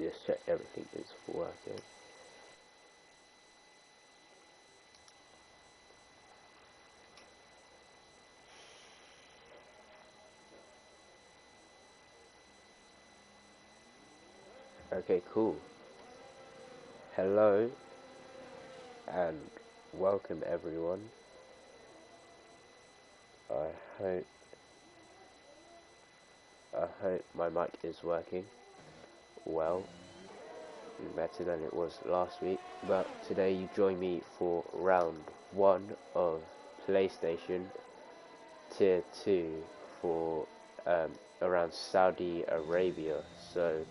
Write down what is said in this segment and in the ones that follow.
just check everything is working. Okay, cool. Hello and welcome everyone. I hope my mic is working well, better than it was last week. But today you join me for round 1 of PlayStation Tier 2 for around Saudi Arabia. So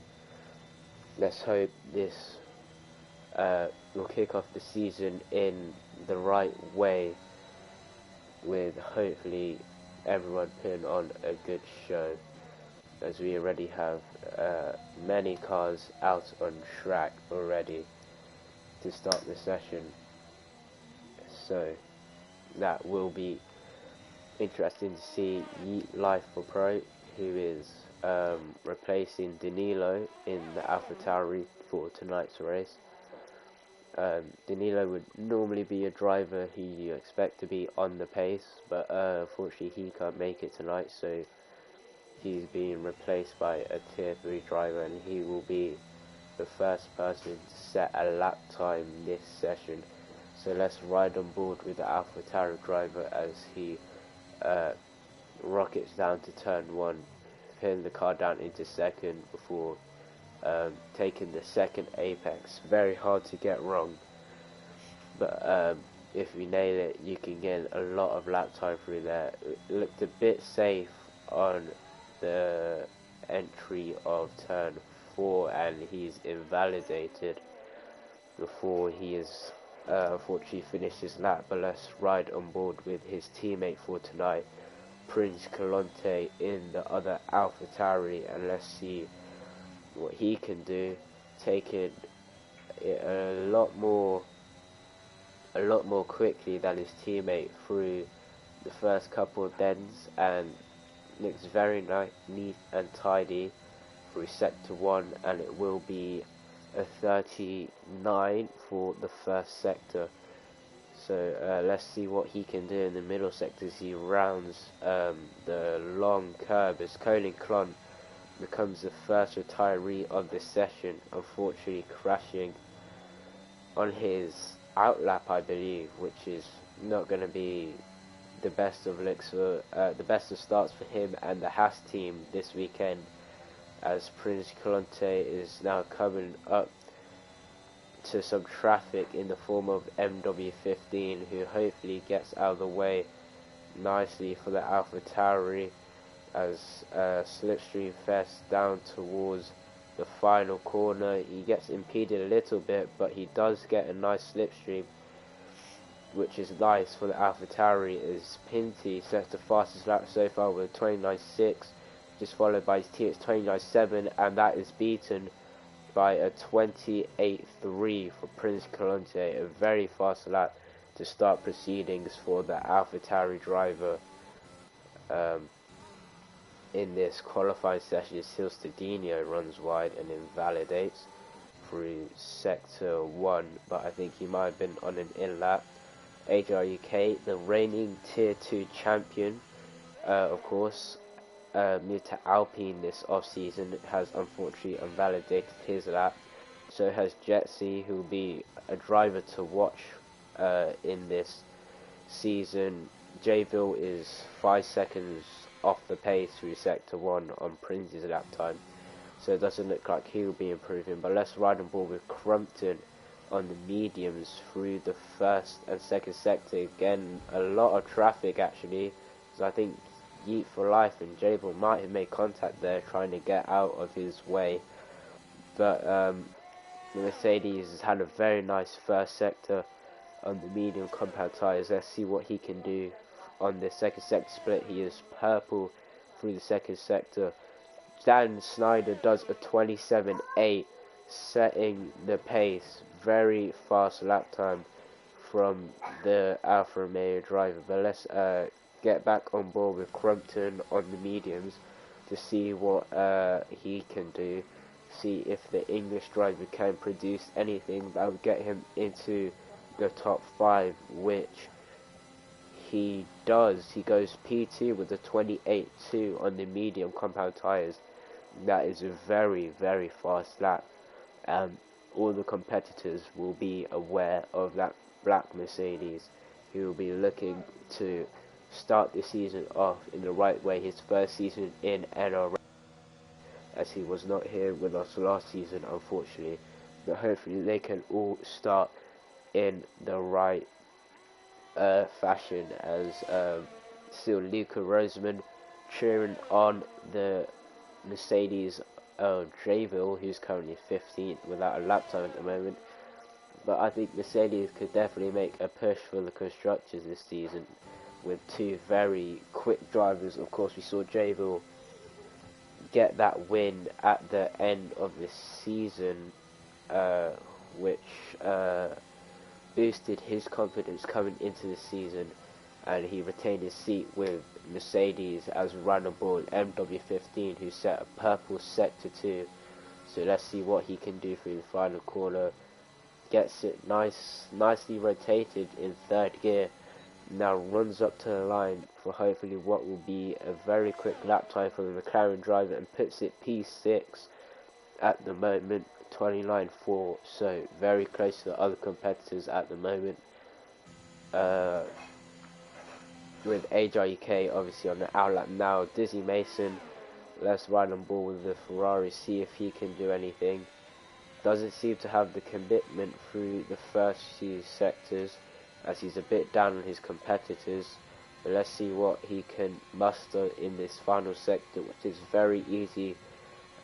let's hope this will kick off the season in the right way, with hopefully everyone putting on a good show, as we already have many cars out on track already to start the session. So that will be interesting to see. Yeet Life for Pro, who is replacing Danilo in the AlphaTauri for tonight's race. Danilo would normally be a driver who you expect to be on the pace, but unfortunately he can't make it tonight, so he's being replaced by a tier 3 driver, and he will be the first person to set a lap time this session. So let's ride on board with the AlphaTauri driver as he rockets down to turn 1, pinning the car down into second before taking the second apex. Very hard to get wrong, but if we nail it, you can get a lot of lap time through there. It looked a bit safe on the entry of turn 4, and he's invalidated before he is unfortunately finished his lap. But let's ride on board with his teammate for tonight, Prince Colonte, in the other AlphaTauri, and let's see what he can do, taking it a lot more quickly than his teammate through the first couple of bends, and looks very neat and tidy through sector 1, and it will be a 39 for the first sector. So let's see what he can do in the middle sectors. He rounds the long curb as Colin Klon becomes the first retiree of the session, unfortunately crashing on his outlap, I believe, which is not going to be the best of looks for the best of starts for him and the Haas team this weekend, as Prince Colonte is now coming up to some traffic in the form of MW15, who hopefully gets out of the way nicely for the AlphaTauri as Slipstream Fest down towards the final corner. He gets impeded a little bit, but he does get a nice slipstream, which is nice for the AlphaTauri, as Pinty sets the fastest lap so far with 29.6, just followed by his teammates 29.7, and that is beaten by a 28.3 for Prince Colonte, a very fast lap to start proceedings for the AlphaTauri driver in this qualifying session. Silstadinho runs wide and invalidates through sector 1, but I think he might have been on an in lap. HRUK, the reigning tier 2 champion, of course, moved to Alpine this off-season, has unfortunately invalidated his lap. So has Jetsy, who will be a driver to watch in this season. Jayville is 5 seconds off the pace through sector 1 on Prince's lap time, so it doesn't look like he will be improving. But let's ride on board with Crumpton on the mediums through the first and second sector. Again, a lot of traffic actually, because I think Yeet for Life and Jable might have made contact there trying to get out of his way, but the Mercedes has had a very nice first sector on the medium compound tyres. Let's see what he can do on the second sector split. He is purple through the second sector. Dan Snyder does a 27.8, setting the pace. Very fast lap time from the Alfa Romeo driver. But let's get back on board with Crumpton on the mediums to see what he can do. see if the English driver can produce anything that would get him into the top 5, which he does. He goes P2 with a 28.2 on the medium compound tyres. That is a very, very fast lap. All the competitors will be aware of that black Mercedes. He will be looking to start the season off in the right way, his first season in NRL, as he was not here with us last season, unfortunately. But hopefully they can all start in the right fashion, as still Luca Roseman cheering on the Mercedes Drayville, who's currently 15th without a lap time at the moment. But I think Mercedes could definitely make a push for the constructors this season with two very quick drivers. Of course, we saw Drayville get that win at the end of the season, which boosted his confidence coming into the season, and he retained his seat with Mercedes as run aboard MW15, who set a purple sector 2. So let's see what he can do through the final corner. Gets it nicely rotated in third gear. Now runs up to the line for hopefully what will be a very quick lap time for the McLaren driver, and puts it P6 at the moment, 29.4. So very close to the other competitors at the moment. With HRUK obviously on the outlap now. Dizzy Mason, let's ride on board with the Ferrari, see if he can do anything. Doesn't seem to have the commitment through the first few sectors, as he's a bit down on his competitors. But let's see what he can muster in this final sector, which is very easy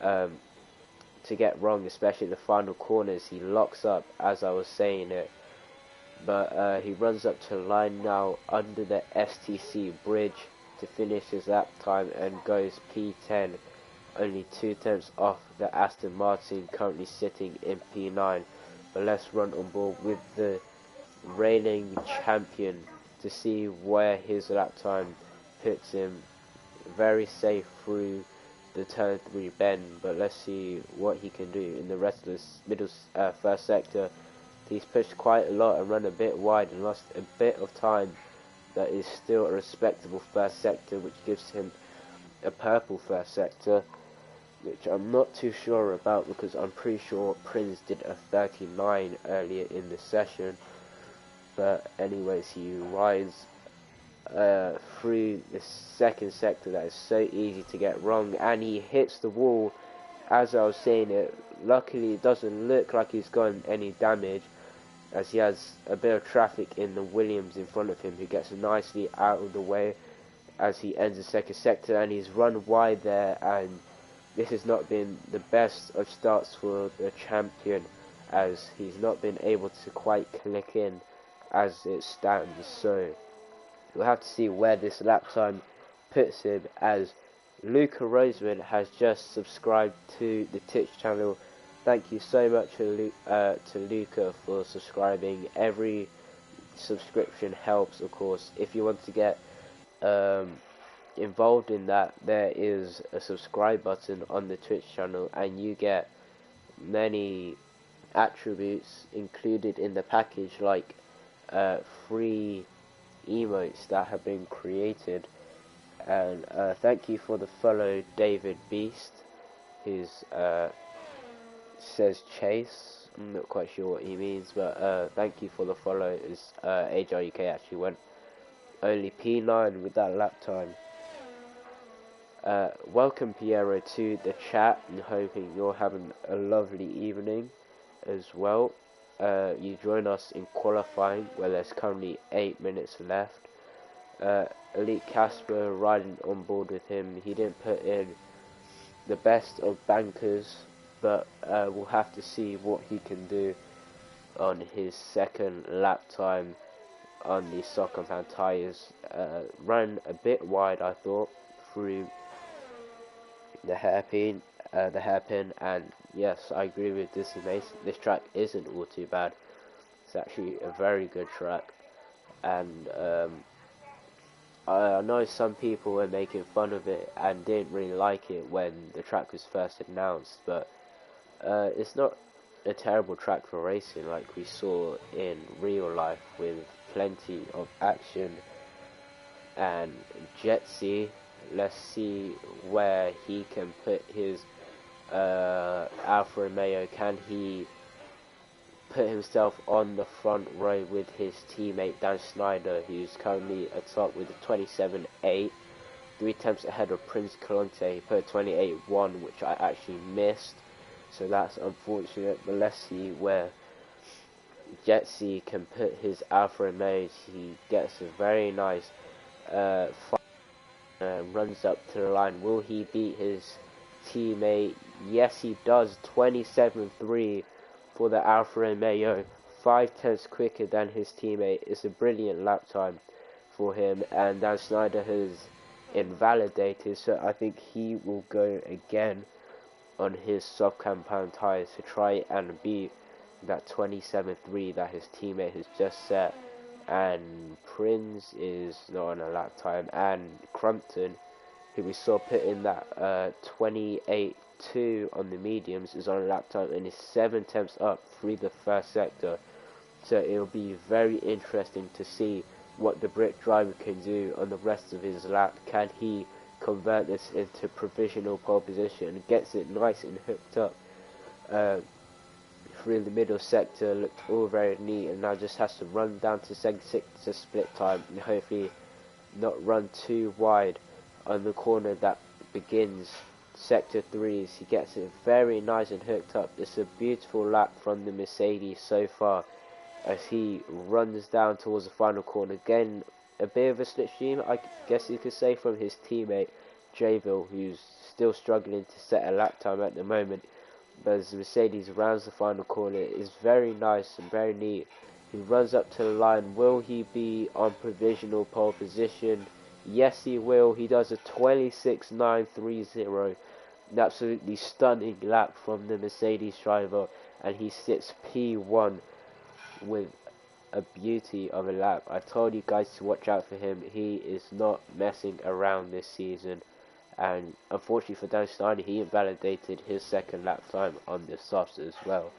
to get wrong, especially the final corners. He locks up, as I was saying it. But he runs up to the line now under the STC bridge to finish his lap time, and goes P10, only 2 tenths off the Aston Martin, currently sitting in P9. But let's run on board with the reigning champion to see where his lap time puts him. Very safe through the turn 3 bend, but let's see what he can do in the rest of the first sector. He's pushed quite a lot and run a bit wide and lost a bit of time. That is still a respectable first sector, which gives him a purple first sector, which I'm not too sure about, because I'm pretty sure Prince did a 39 earlier in the session. But anyways, he rides through the second sector that is so easy to get wrong, and he hits the wall as I was saying it. Luckily it doesn't look like he's gotten any damage, as he has a bit of traffic in the Williams in front of him, who gets nicely out of the way as he ends the second sector, and he's run wide there. And this has not been the best of starts for the champion, as he's not been able to quite click in as it stands. So we'll have to see where this lap time puts him, as Luca Roseman has just subscribed to the Twitch channel. Thank you so much to Luca for subscribing. Every subscription helps, of course. If you want to get involved in that, there is a subscribe button on the Twitch channel, and you get many attributes included in the package, like free emotes that have been created. And thank you for the follow, David Beast, who's says Chase. I'm not quite sure what he means, but thank you for the follow. As HRUK actually went only P9 with that lap time. Welcome Piero to the chat, and hoping you're having a lovely evening as well. You join us in qualifying, where there's currently 8 minutes left. Elite Casper riding on board with him. He didn't put in the best of bankers, but we'll have to see what he can do on his second lap time on the soft compound tyres. Ran a bit wide, I thought, through the hairpin, and yes, I agree with this. This track isn't all too bad. It's actually a very good track, and I know some people were making fun of it and didn't really like it when the track was first announced, but It's not a terrible track for racing like we saw in real life, with plenty of action. And Jetsy, let's see where he can put his Alfa Romeo. Can he put himself on the front row with his teammate Dan Snyder, who's currently atop with a 27.8, 3 tenths ahead of Prince Colante. He put a 28.1, which I actually missed, so that's unfortunate. But let's see where Jetsy can put his Alfa Romeo. He gets a very nice runs up to the line. Will he beat his teammate? Yes, he does. 27.3 for the Alfa Romeo, 5 tenths quicker than his teammate. It's a brilliant lap time for him, and Dan Snyder has invalidated, so I think he will go again on his soft compound tyres to try and beat that 27.3 that his teammate has just set. And Prince is not on a lap time, and Crumpton, who we saw put in that 28.2 on the mediums, is on a lap time and is 7 tenths up through the first sector. So it'll be very interesting to see what the Brit driver can do on the rest of his lap. Can he convert this into provisional pole position? Gets it nice and hooked up through the middle sector. Looked all very neat, and now just has to run down to second sector split time and hopefully not run too wide on the corner that begins sector 3. He gets it very nice and hooked up. It's a beautiful lap from the Mercedes so far as he runs down towards the final corner. Again, a bit of a slipstream, I guess you could say, from his teammate Javille, who's still struggling to set a lap time at the moment. But as Mercedes rounds the final corner, it's very nice and very neat. He runs up to the line. Will he be on provisional pole position? Yes, he will. He does a 26.930. An absolutely stunning lap from the Mercedes driver, and he sits P1 with a beauty of a lap. I told you guys to watch out for him. He is not messing around this season. And unfortunately for Dan Snyder, he invalidated his second lap time on the softs as well.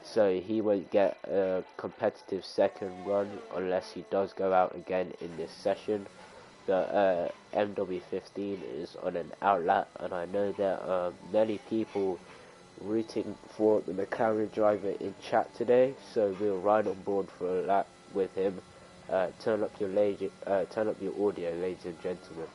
So he won't get a competitive second run unless he does go out again in this session. The MW15 is on an out lap, and I know there are many people rooting for the McLaren driver in chat today, so we'll ride on board for a lap with him. Turn up your audio, ladies and gentlemen.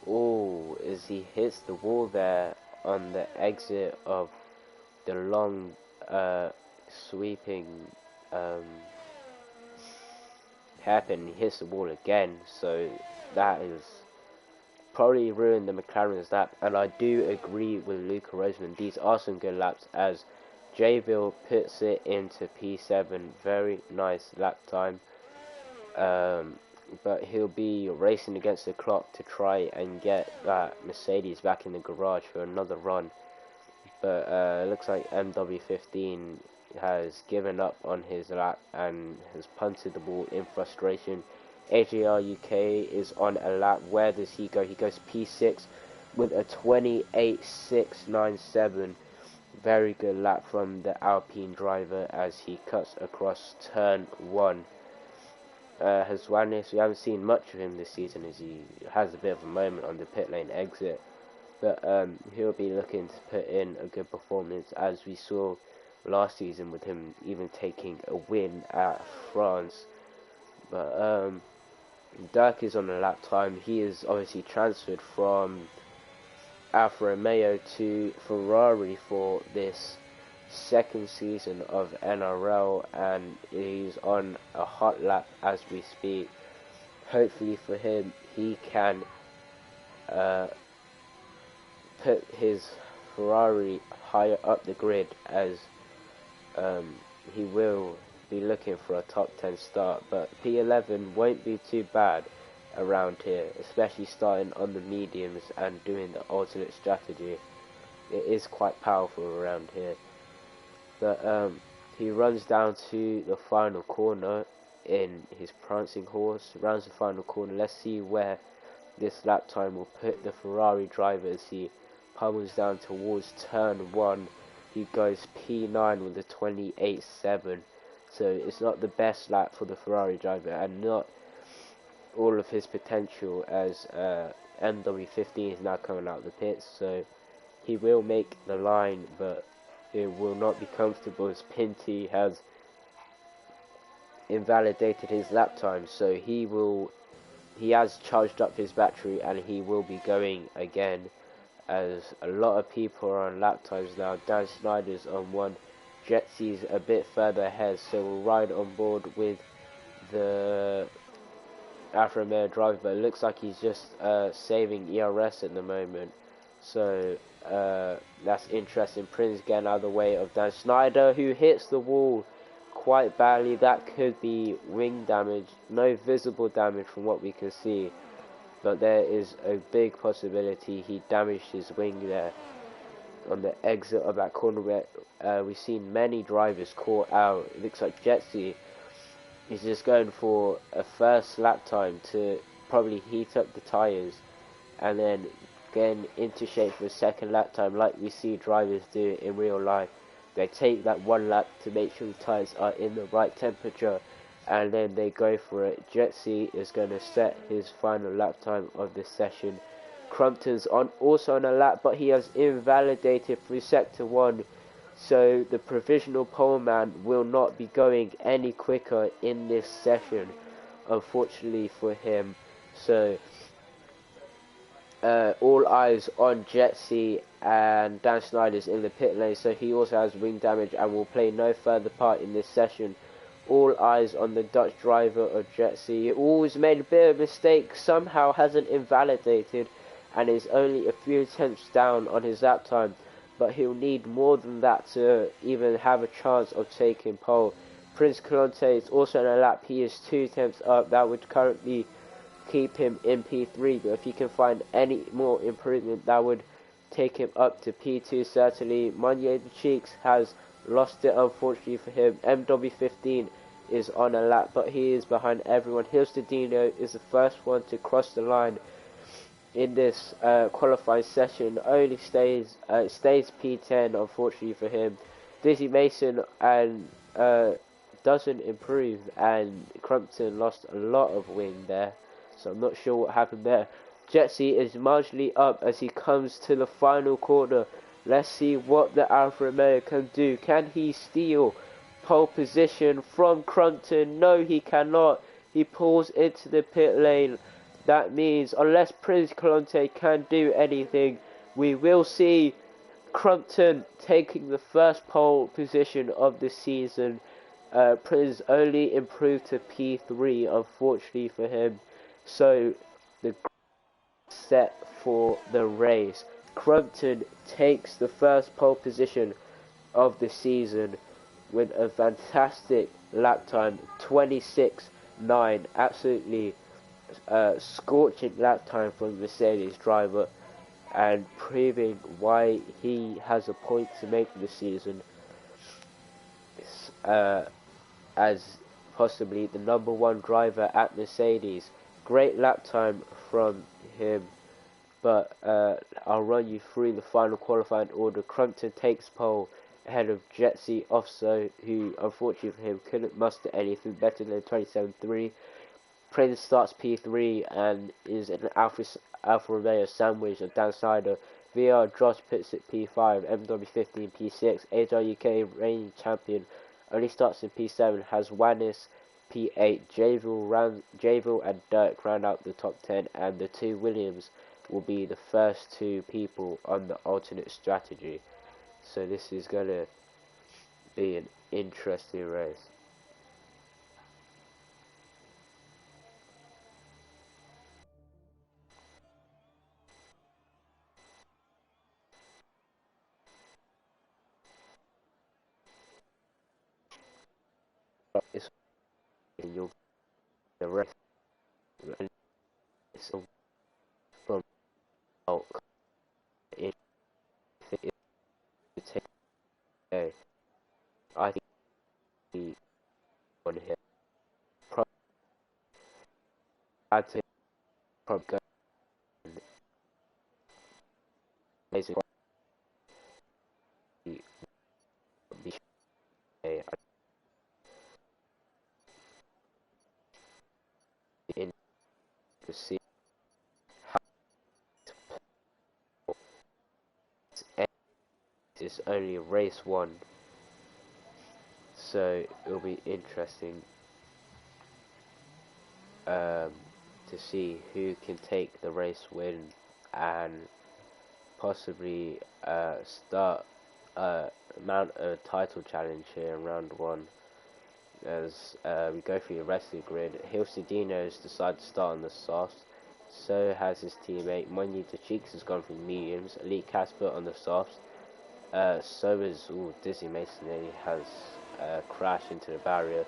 Oh, as he hits the wall there on the exit of the long sweeping hairpin, he hits the wall again, so that is probably ruined the McLaren's lap. And I do agree with Luca Roseman, these are some good laps, as Javille puts it into P7. Very nice lap time. But he'll be racing against the clock to try and get that Mercedes back in the garage for another run. But it looks like MW15 has given up on his lap and has punted the ball in frustration. AJR UK is on a lap. Where does he go? He goes P6 with a 28.697. Very good lap from the Alpine driver as he cuts across turn 1. Hazwanis, we haven't seen much of him this season as he has a bit of a moment on the pit lane exit, but he'll be looking to put in a good performance, as we saw last season with him even taking a win at France. But Dirk is on a lap time. He is obviously transferred from Alfa Romeo to Ferrari for this second season of NRL, and he's on a hot lap as we speak. Hopefully for him, he can put his Ferrari higher up the grid, as he will be looking for a top 10 start, but P11 won't be too bad around here, especially starting on the mediums and doing the alternate strategy. It is quite powerful around here. But he runs down to the final corner in his prancing horse, rounds the final corner. Let's see where this lap time will put the Ferrari driver as he pummels down towards turn 1. He goes P9 with a 28.7, so it's not the best lap for the Ferrari driver and not all of his potential, as MW15 is now coming out of the pits, so he will make the line, but it will not be comfortable as Pinty has invalidated his lap time, so he has charged up his battery and he will be going again, as a lot of people are on lap times now. Dan Snyder's on one, Jetsy's a bit further ahead, so we'll ride on board with the Alfa Romeo driver, but it looks like he's just saving ERS at the moment, so that's interesting. Prince getting out of the way of Dan Snyder, who hits the wall quite badly. That could be wing damage, no visible damage from what we can see, but there is a big possibility he damaged his wing there on the exit of that corner where we've seen many drivers caught out. It looks like Jetsy is just going for a first lap time to probably heat up the tyres and then getting into shape for a second lap time, like we see drivers do in real life. They take that one lap to make sure the tyres are in the right temperature and then they go for it. Jetsy is going to set his final lap time of this session. Crumpton's also on a lap, but he has invalidated through sector 1, so the provisional poleman will not be going any quicker in this session, unfortunately for him. So all eyes on Jetsy, and Dan Snyder's in the pit lane, so he also has wing damage and will play no further part in this session. All eyes on the Dutch driver of Jetsy. He always made a bit of a mistake, somehow hasn't invalidated and is only a few tenths down on his lap time, but he'll need more than that to even have a chance of taking pole. Prince Colante is also on a lap. He is 2 tenths up. That would currently keep him in P3, but if he can find any more improvement, that would take him up to P2 certainly. Monye the Cheeks has lost it, unfortunately for him. MW15 is on a lap, but he is behind everyone. Hills Dino is the first one to cross the line in this qualifying session. Only stays P10, unfortunately for him. Dizzy Mason and doesn't improve, and Crumpton lost a lot of wing there, so I'm not sure what happened there. Jetsy is marginally up as he comes to the final corner. Let's see what the Alfa Romeo can do. Can he steal pole position from Crumpton? No, he cannot. He pulls into the pit lane. That means, unless Prince Colante can do anything, we will see Crumpton taking the first pole position of the season. Prince only improved to P3, unfortunately for him. So, the set for the race. Crumpton takes the first pole position of the season with a fantastic lap time, 26.9. Absolutely scorching lap time from the Mercedes driver, and proving why he has a point to make this season as possibly the #1 driver at Mercedes. Great lap time from him, but I'll run you through the final qualifying order. Crumpton takes pole ahead of Jetsy Offso, who unfortunately for him couldn't muster anything better than 27.3. Prince starts P3 and is an Alfa Romeo sandwich of Dan Snyder. VR Josh pits at P5, MW15 P6, AJUK reigning champion only starts in P7, has Wanis P8, Javel and Dirk round out the top 10, and the 2 Williams will be the first 2 people on the alternate strategy. So this is going to be an interesting race. it's you'll the race and it's from out if it take a I think the one here probably I'd say probably go basically be a in to see how it's only race one, so it'll be interesting to see who can take the race win and possibly start mount a title challenge here in round one. As we go through the rest of the grid, Hilstadino's decided to start on the softs, so has his teammate. Monita Cheeks has gone for the mediums, Elite Casper on the softs, so is Dizzy Mason, he has crashed into the barrier.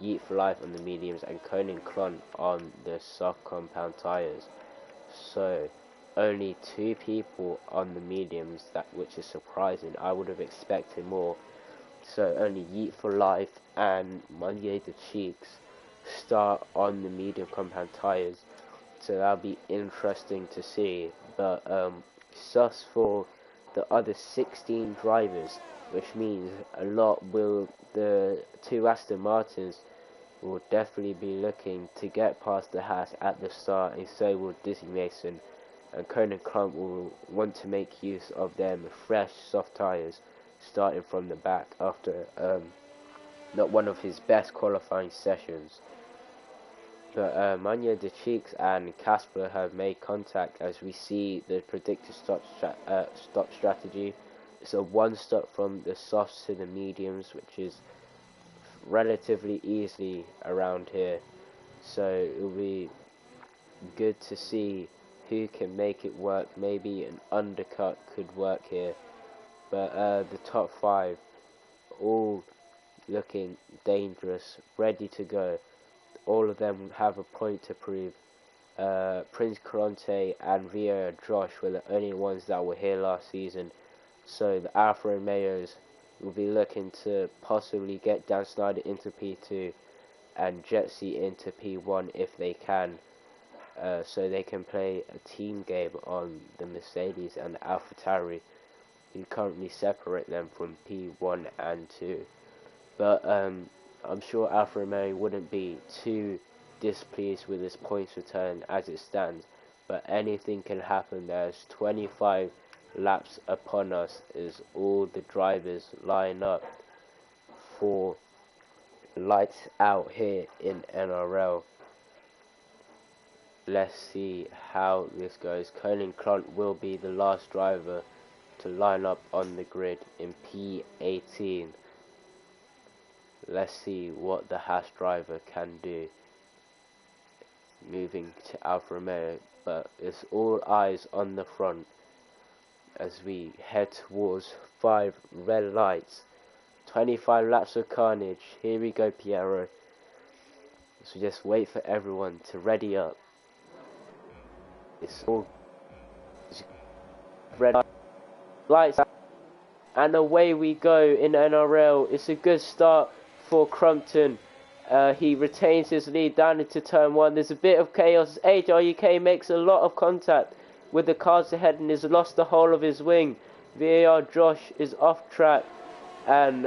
Yeet for Life on the mediums and Conan Klon on the soft compound tyres. So only 2 people on the mediums, which is surprising. I would have expected more. So only Yeet for Life and Monday the Cheeks start on the medium compound tyres. So that'll be interesting to see. But sus for the other 16 drivers, which means a lot will, the 2 Aston Martins will definitely be looking to get past the Haas at the start, and so will Dizzy Mason, and Conan Klump will want to make use of them fresh soft tyres starting from the back after not one of his best qualifying sessions. But Manya de Cheeks and Casper have made contact as we see the predicted stop strategy. It's a 1 stop from the softs to the mediums, which is relatively easily around here. So it'll be good to see who can make it work. Maybe an undercut could work here. But the top 5 all looking dangerous, ready to go. All of them have a point to prove. Prince Caronte and Via Josh were the only ones that were here last season. So the Alfa Romeos will be looking to possibly get Dan Snyder into P2 and Jetsy into P1 if they can. So they can play a team game on the Mercedes and the AlphaTauri, who currently separate them from P1 and 2. But I'm sure Alfa Romeo wouldn't be too displeased with his points return as it stands, but anything can happen. There's 25 laps upon us as all the drivers line up for lights out here in NRL. Let's see how this goes. Conan Klont will be the last driver to line up on the grid in P18. Let's see what the Haas driver can do moving to Alfa Romeo, but it's all eyes on the front as we head towards 5 red lights. 25 laps of carnage. Here we go, Piero. So just wait for everyone to ready up. It's all red lights and away we go in NRL. It's a good start for Crumpton. He retains his lead down into turn 1. There's a bit of chaos. HRUK makes a lot of contact with the cars ahead and has lost the whole of his wing. VAR Josh is off track and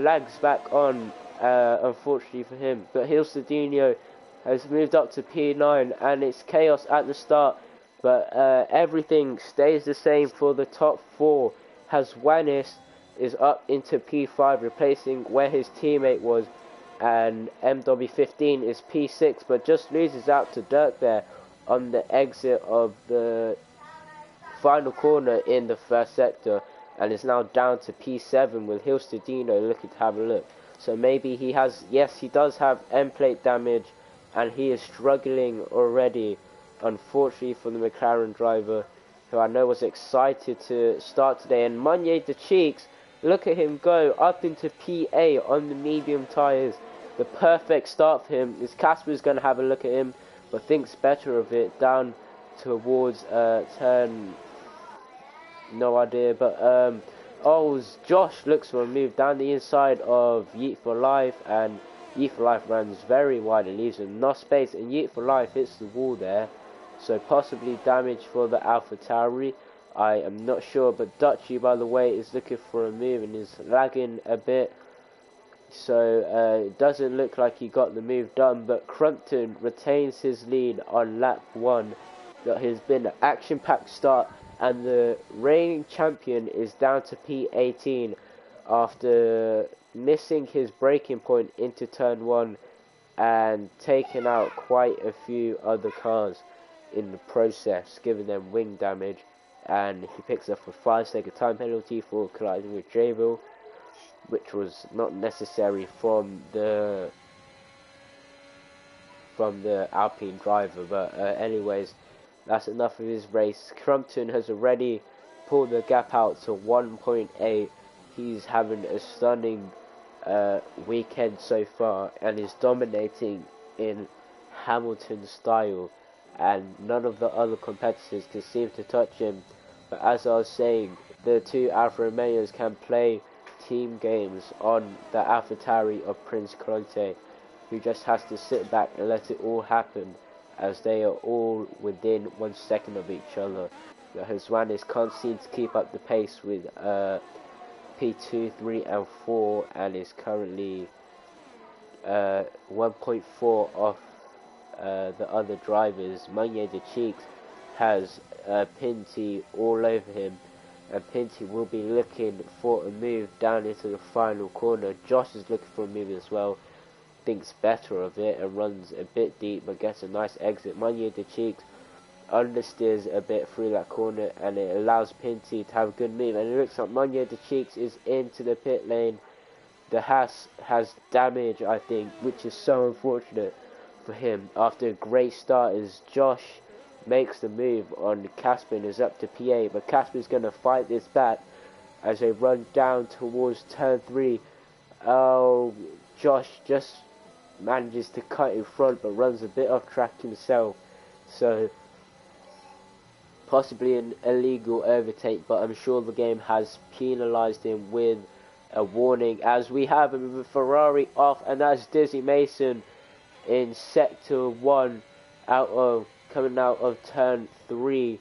lags back on, unfortunately for him. But Hilstadino has moved up to P9 and it's chaos at the start. But everything stays the same for the top 4. Haswanis is up into P5, replacing where his teammate was, and MW15 is P6, but just loses out to Dirk there on the exit of the final corner in the first sector, and is now down to P7 with Hilstadino looking to have a look. So maybe he has, yes, he does have end plate damage, and he is struggling already, unfortunately for the McLaren driver, who I know was excited to start today. And Meunier de Cheeks, look at him go up into P8 on the medium tyres. the perfect start for him. Is Casper's going to have a look at him, but thinks better of it down towards turn. No idea, but Josh looks for a move down the inside of Yeet for Life, and Yeet for Life runs very wide and leaves him no space, and Yeet for Life hits the wall there, so possibly damage for the AlphaTauri. I am not sure, but Dutchy, by the way, is looking for a move and is lagging a bit, so it doesn't look like he got the move done, but Crumpton retains his lead on lap 1. That has been an action-packed start, and the reigning champion is down to P18 after missing his braking point into turn 1 and taking out quite a few other cars in the process, giving them wing damage, and he picks up a 5-second time penalty for colliding with Jabil, which was not necessary from the Alpine driver, but anyways, that's enough of his race. Crumpton has already pulled the gap out to 1.8. He's having a stunning weekend so far and is dominating in Hamilton style, and none of the other competitors can seem to touch him. But as I was saying, the two Alfa Romeos can play team games on the AlphaTauri of Prince Clote, who just has to sit back and let it all happen, as they are all within 1 second of each other. The Huswanis can't seem to keep up the pace with P2, 3 and 4, and is currently 1.4 off the other drivers. Meunier de Cheeks has Pinty all over him, and Pinty will be looking for a move down into the final corner. Josh is looking for a move as well, thinks better of it and runs a bit deep but gets a nice exit. Meunier de Cheeks understeers a bit through that corner, and it allows Pinty to have a good move, and it looks like Meunier de Cheeks is into the pit lane. The Haas has damage, I think, which is so unfortunate for him after a great start, as Josh makes the move on Casper and is up to P8, but Casper's going to fight this back as they run down towards turn 3. Oh, Josh just manages to cut in front but runs a bit off track himself, so possibly an illegal overtake, but I'm sure the game has penalised him with a warning, as we have a Ferrari off, and that's Dizzy Mason in sector 1 coming out of turn 3.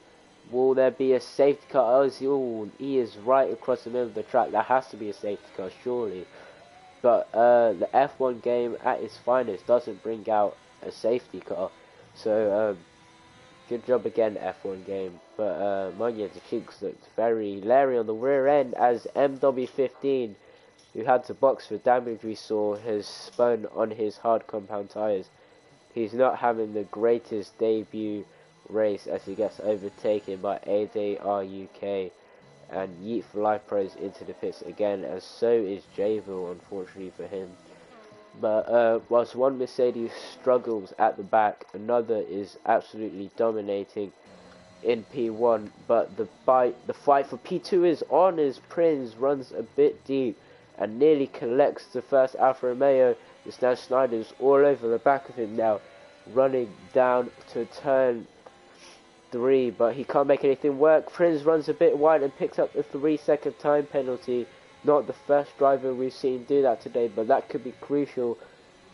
Will there be a safety car? Oh, he is right across the middle of the track. There has to be a safety car, surely. But the F1 game at its finest doesn't bring out a safety car. So good job again, F1 game. But Meunier de Cheeks looked very leery on the rear end, as MW15, who had to box for damage we saw, has spun on his hard compound tyres. He's not having the greatest debut race as he gets overtaken by ADR UK and Yeet for Life Pros into the pits again, as so is Jabil, unfortunately for him. But whilst one Mercedes struggles at the back, another is absolutely dominating in P1. But the fight for P2 is on, as Prinz runs a bit deep and nearly collects the first Alfa Romeo. It's now Snyder's all over the back of him now, running down to turn 3, but he can't make anything work. Prinz runs a bit wide and picks up the 3-second time penalty. Not the first driver we've seen do that today, but that could be crucial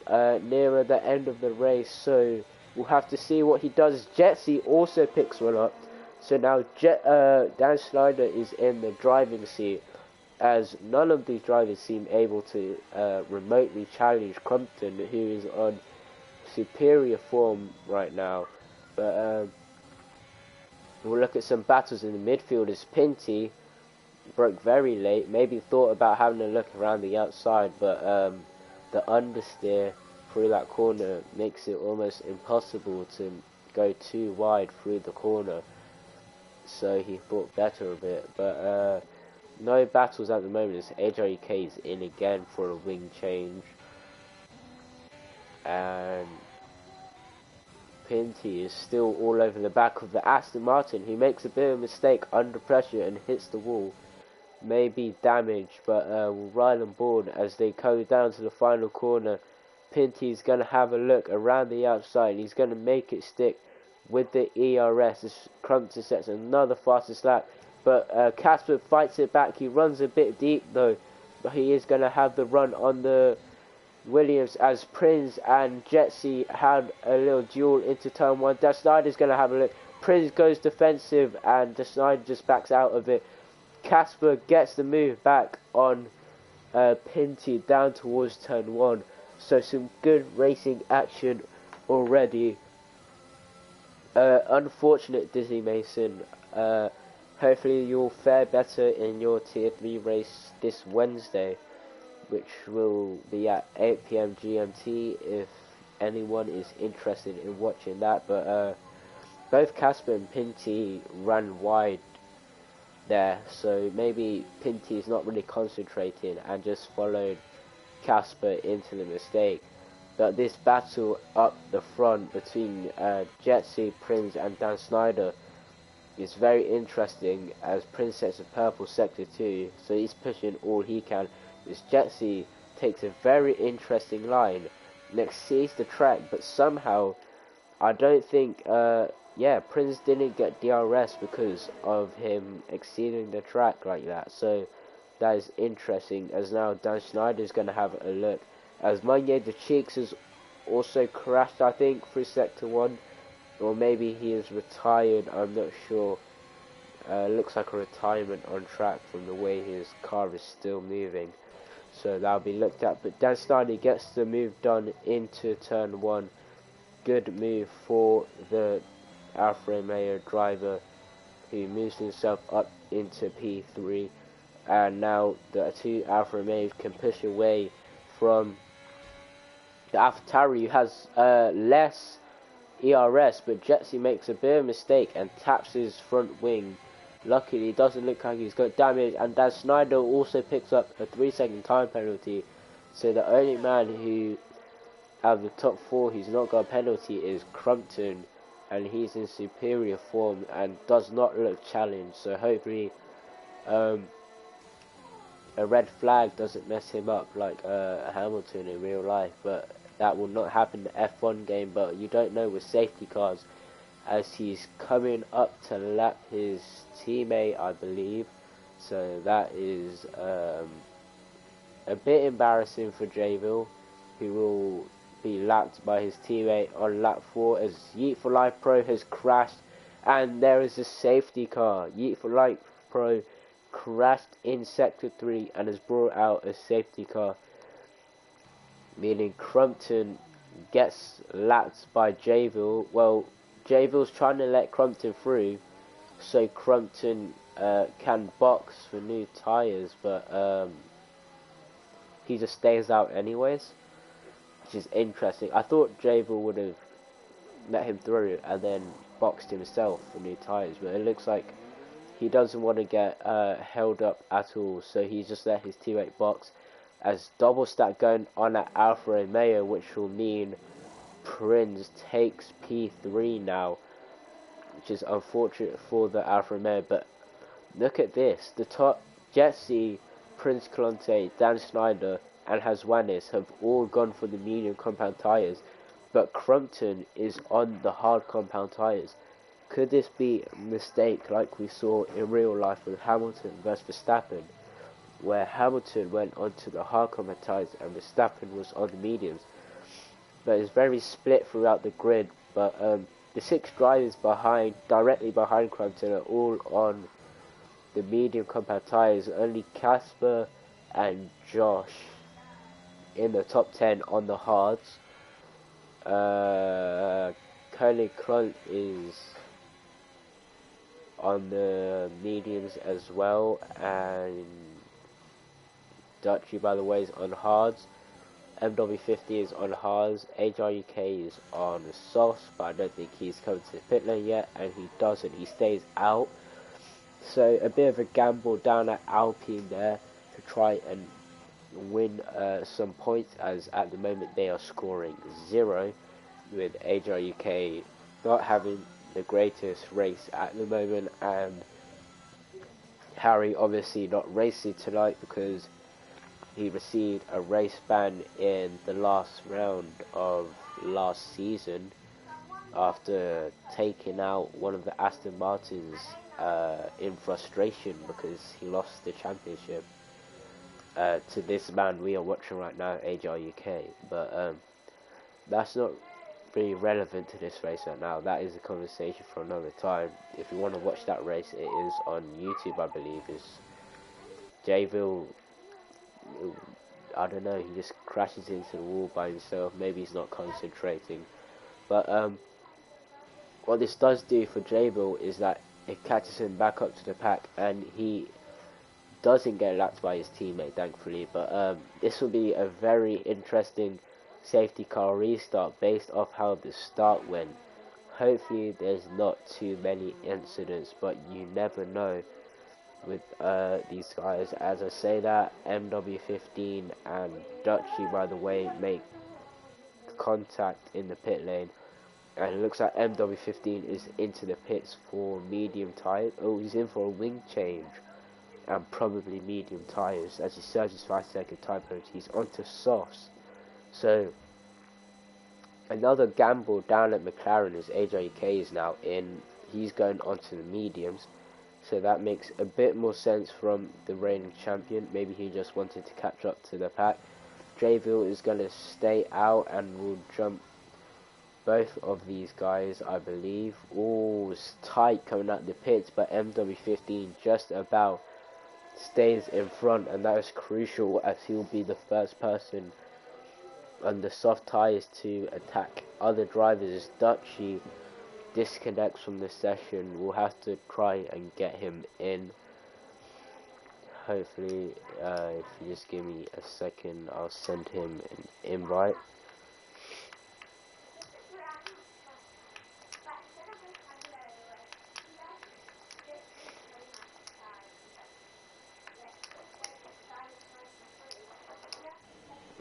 nearer the end of the race, so we'll have to see what he does. Jetsy also picks one up, so now Dan Snyder is in the driving seat, as none of these drivers seem able to remotely challenge Crumpton, who is on superior form right now. But we'll look at some battles in the midfield, as Pinty broke very late, maybe thought about having a look around the outside, but the understeer through that corner makes it almost impossible to go too wide through the corner, so he thought better of it. But no battles at the moment, as AJK is in again for a wing change, and Pinty is still all over the back of the Aston Martin, who makes a bit of a mistake under pressure and hits the wall. Maybe damage, but will ride on board as they go down to the final corner, Pinty's going to have a look around the outside. He's going to make it stick with the ERS. As Crumpton sets another fastest lap. But Casper fights it back. He runs a bit deep though. But he is going to have the run on the Williams as Prince and Jetsy had a little duel into turn 1. Dan Snyder's going to have a look. Prince goes defensive and Dan Snyder just backs out of it. Casper gets the move back on Pinty down towards turn 1. So some good racing action already. Unfortunate Dizzy Mason. Hopefully you'll fare better in your tier 3 race this Wednesday, which will be at 8 PM GMT if anyone is interested in watching that. But both Casper and Pinty ran wide there, so maybe Pinty is not really concentrating and just followed Casper into the mistake. But this battle up the front between Jetsy, Prince and Dan Snyder is very interesting, as Prince sets a purple sector 2, so he's pushing all he can. This Jetsy takes a very interesting line and exceeds the track, but somehow I don't think Prince didn't get DRS because of him exceeding the track like that. So that is interesting, as now Dan Snyder is going to have a look, as Manye the Cheeks has also crashed, I think, through sector 1, or maybe he is retired, I'm not sure. Looks like a retirement on track from the way his car is still moving, so that'll be looked at. But Dan Snyder gets the move done into turn 1. Good move for the Alfa Romeo driver, who moves himself up into P3, and now the two Alfa Romeos can push away from the AlphaTauri, who has less ERS, but Jetsy makes a bit of a mistake and taps his front wing. Luckily, it doesn't look like he's got damage, and Dan Snyder also picks up a 3-second time penalty. So the only man who, out of the top 4, who's not got a penalty is Crumpton, and he's in superior form and does not look challenged. So hopefully, a red flag doesn't mess him up like Hamilton in real life, but that will not happen in the F1 game. But you don't know with safety cars, as he's coming up to lap his teammate, I believe. So that is a bit embarrassing for Jayville, who will be lapped by his teammate on lap 4, as Yeet for Life Pro has crashed, and there is a safety car. Yeet for Life Pro crashed in sector 3 and has brought out a safety car, meaning Crumpton gets lapped by Jayville. Well, Jayville's trying to let Crumpton through so Crumpton can box for new tyres, but he just stays out anyways, which is interesting. I thought Jayville would have let him through and then boxed himself for new tyres, but it looks like he doesn't want to get held up at all, so he's just let his teammate box, as double stack going on at Alfa Romeo, which will mean Prince takes P3 now, which is unfortunate for the Alfa Romeo. But look at this, the top Jetsy, Prince Colante, Dan Snyder and Haswanis have all gone for the medium compound tyres, but Crumpton is on the hard compound tyres. Could this be a mistake like we saw in real life with Hamilton versus Verstappen, where Hamilton went onto the hard compound tyres and Verstappen was on the mediums? But it's very split throughout the grid. But the 6 drivers directly behind Crumpton are all on the medium compound tyres. Only Casper and Josh in the top 10 on the hards. Colin Clunt is on the mediums as well, and Dutchy, by the way, is on hards. MW50 is on hards. HRUK is on softs, but I don't think he's come to the pit lane yet, and he doesn't. He stays out. So a bit of a gamble down at Alpine there to try and win some points, as at the moment they are scoring 0, with HRUK not having the greatest race at the moment, and Harry obviously not racing tonight because he received a race ban in the last round of last season after taking out one of the Aston Martins in frustration because he lost the championship to this man we are watching right now, AJRUK. But that's not really relevant to this race right now. That is a conversation for another time. If you want to watch that race, it is on YouTube, I believe. It's Jayville, I don't know, he just crashes into the wall by himself. Maybe he's not concentrating. But what this does do for Jayville is that it catches him back up to the pack, and he doesn't get lapped by his teammate, thankfully. But this will be a very interesting safety car restart based off how the start went. Hopefully there's not too many incidents, but you never know with these guys. As I say that, MW15 and Dutchy, by the way, make contact in the pit lane, and it looks like MW15 is into the pits for medium tyres. Oh, he's in for a wing change and probably medium tyres as he surges 5-second tyre penalty. He's onto softs. So another gamble down at McLaren is AJK is now in. He's going onto the mediums, so that makes a bit more sense from the reigning champion. Maybe he just wanted to catch up to the pack. Jayville is going to stay out and will jump both of these guys, I believe. Oh, it's tight coming out the pits, but MW15 just about stays in front, and that is crucial as he'll be the first person on the soft tyres to attack other drivers. As Dutchy disconnects from the session, we'll have to try and get him in. Hopefully, if you just give me a second, I'll send him an invite.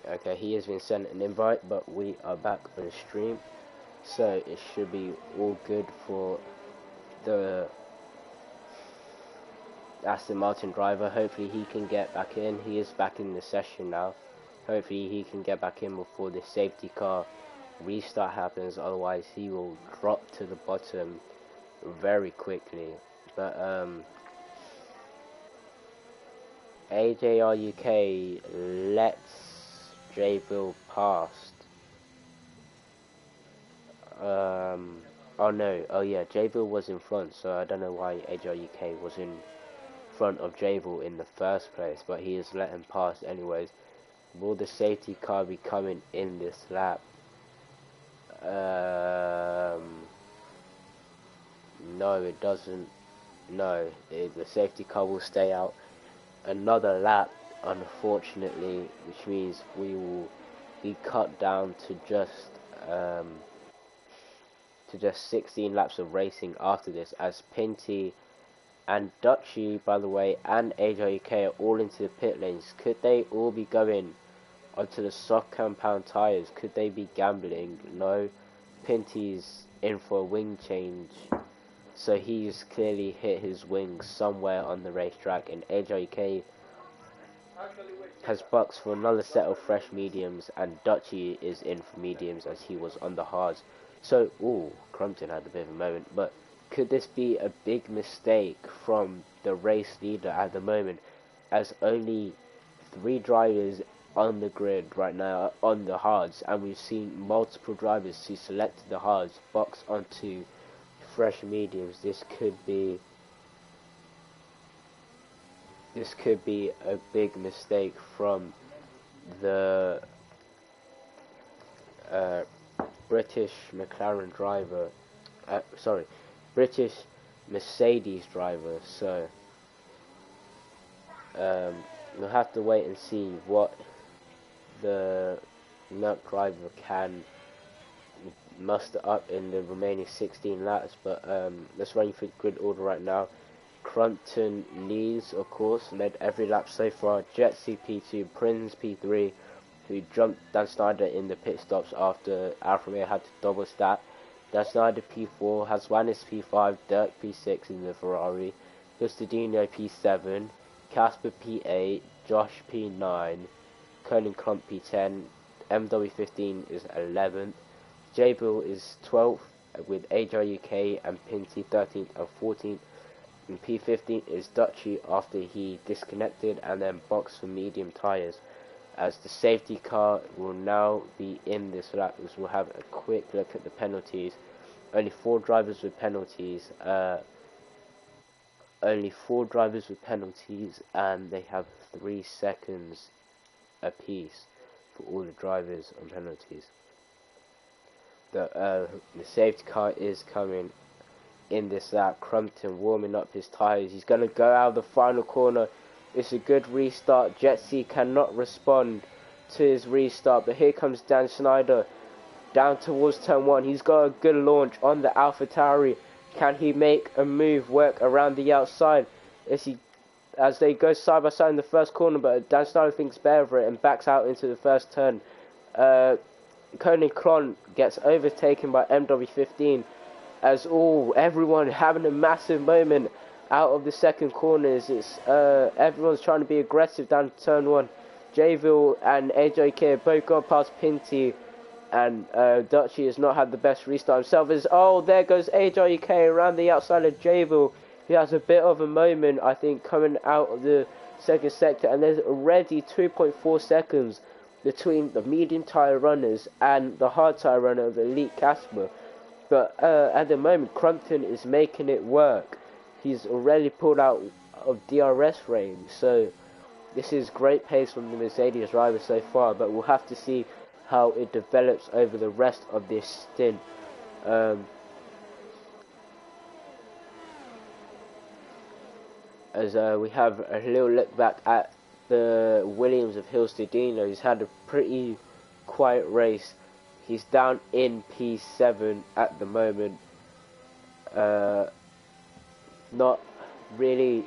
Okay, he has been sent an invite, but we are back on the stream, so it should be all good for the Aston Martin driver. Hopefully he can get back in. He is back in the session now. Hopefully he can get back in before the safety car restart happens, otherwise he will drop to the bottom very quickly. But AJRUK lets Jayville past. Oh no, oh yeah, Jayville was in front, so I don't know why AJRUK was in front of Jayville in the first place, but he is let him pass anyways. Will the safety car be coming in this lap? No, it doesn't. No, the safety car will stay out another lap, unfortunately, which means we will be cut down to just 16 laps of racing after this, as Pinty and Dutchy, by the way, and AJK are all into the pit lanes. Could they all be going onto the soft compound tyres? Could they be gambling? No, Pinty's in for a wing change, so he's clearly hit his wings somewhere on the racetrack, and AJK has boxed for another set of fresh mediums, and Dutchy is in for mediums as he was on the hards. So, ooh, Crumpton had a bit of a moment, but could this be a big mistake from the race leader at the moment, as only 3 drivers on the grid right now on the hards, and we've seen multiple drivers who selected the hards box onto fresh mediums? This could be a big mistake from the British McLaren driver, British Mercedes driver. So we'll have to wait and see what the Merc driver can muster up in the remaining 16 laps. But let's run you through the grid order right now. Crumpton leads, of course, led every lap so far. Jetsy P2, Prince P3, who jumped Dan Snyder in the pit stops after Alfa Romeo had to double stack. Dan Snyder P4, Haswanis P5, Dirk P6 in the Ferrari, Justadino P7, Casper P8, Josh P9, Koenig Klump P10, MW15 is 11th, Jabil is 12th with HRUK and Pinty 13th and 14th, and P15 is Dutchy after he disconnected and then boxed for medium tyres. As the safety car will now be in this lap, as we'll have a quick look at the penalties. Only 4 drivers with penalties. And they have 3 seconds apiece for all the drivers on penalties. The safety car is coming in this lap. Crumpton warming up his tyres. He's going to go out of the final corner. It's a good restart. Jetsy cannot respond to his restart, but here comes Dan Snyder down towards turn 1. He's got a good launch on the AlphaTauri. Can he make a move work around the outside as they go side by side in the first corner, but Dan Snyder thinks better of it and backs out into the first turn. Koenig Klon gets overtaken by MW15 as everyone having a massive moment out of the second corners. It's everyone's trying to be aggressive down to turn 1. Jabil and AJK have both gone past Pinty, and Dutchy has not had the best restart himself. There goes AJK around the outside of Jabil. He has a bit of a moment, I think, coming out of the second sector, and there's already 2.4 seconds between the medium tyre runners and the hard tyre runner of Elite Casper. But at the moment, Crumpton is making it work. He's already pulled out of DRS range, so this is great pace from the Mercedes driver so far, but we'll have to see how it develops over the rest of this stint. As we have a little look back at the Williams of Hilstedino, he's had a pretty quiet race. He's down in P7 at the moment. Has not really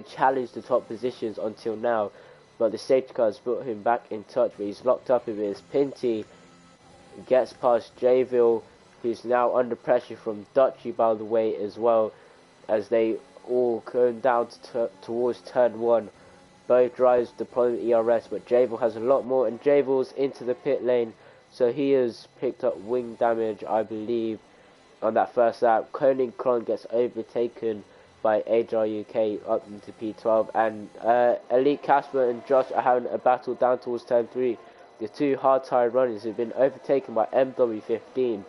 challenged the top positions until now, but the safety car has brought him back in touch, but he's locked up with his Pinty. Gets past Jabil, who's now under pressure from Dutchy, by the way, as well, as they all go down towards turn 1. Both drivers deploying ERS, but Jabil has a lot more, and Jabil's into the pit lane, so he has picked up wing damage, I believe, on that first lap. Koenig Klon gets overtaken by HRUK up into P12, and Elite Casper and Josh are having a battle down towards turn 3. The 2 hard tyre runners have been overtaken by MW15,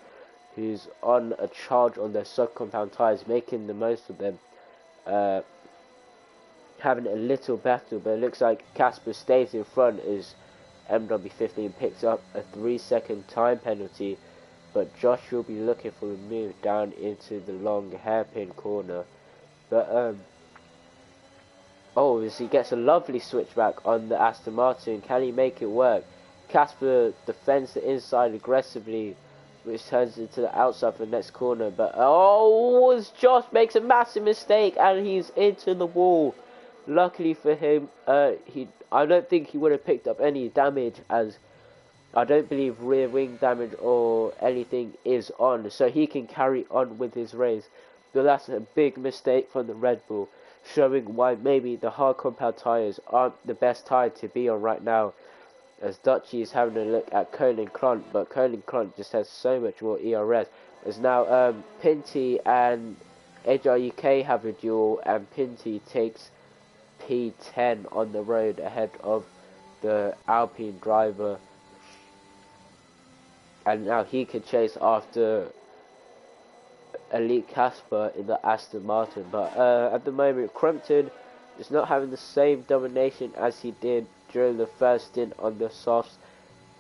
who's on a charge on their sub-compound tyres, making the most of them. Having a little battle, but it looks like Casper stays in front as MW15 picks up a 3-second time penalty, but Josh will be looking for a move down into the long hairpin corner. But as he gets a lovely switchback on the Aston Martin, can he make it work? Casper defends the inside aggressively, which turns into the outside for the next corner, but Josh makes a massive mistake and he's into the wall. Luckily for him, I don't think he would have picked up any damage, as I don't believe rear wing damage or anything is on, so he can carry on with his race. But that's a big mistake from the Red Bull, showing why maybe the hard compound tyres aren't the best tyre to be on right now, as Dutchy is having a look at Koenig Klon, but Koenig Klon just has so much more ERS. As now Pinty and HRUK have a duel, and Pinty takes P10 on the road ahead of the Alpine driver, and now he can chase after Elite Casper in the Aston Martin. But at the moment, Crumpton is not having the same domination as he did during the first stint on the softs.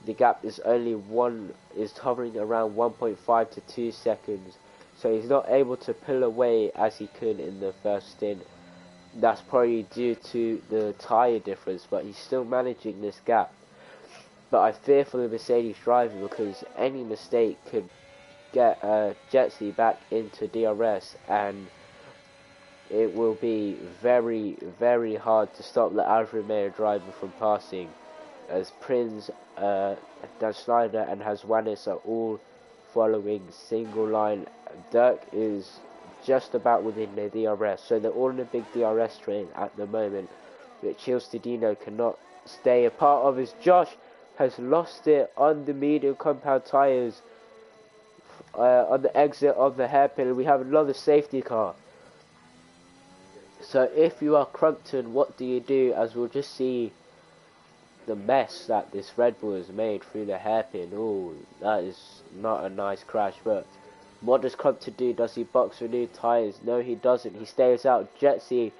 The gap is hovering around 1.5 to 2 seconds, so he's not able to pull away as he could in the first stint. That's probably due to the tyre difference, but he's still managing this gap. But I fear for the Mercedes driver, because any mistake could get Jetsy back into DRS, and it will be very, very hard to stop the Alfa Romeo driver from passing, as Prinz, Dan Schneider and Haswanis are all following single line. Dirk is just about within their DRS, so they're all in a big DRS train at the moment, which Hilstedino cannot stay apart of us. Josh has lost it on the medium compound tyres on the exit of the hairpin. We have another safety car. So if you are Crumpton, what do you do? As we'll just see the mess that this Red Bull has made through the hairpin. Oh, that is not a nice crash. But what does Crumpton do? Does he box for new tyres? No, he doesn't. He stays out. Jetsy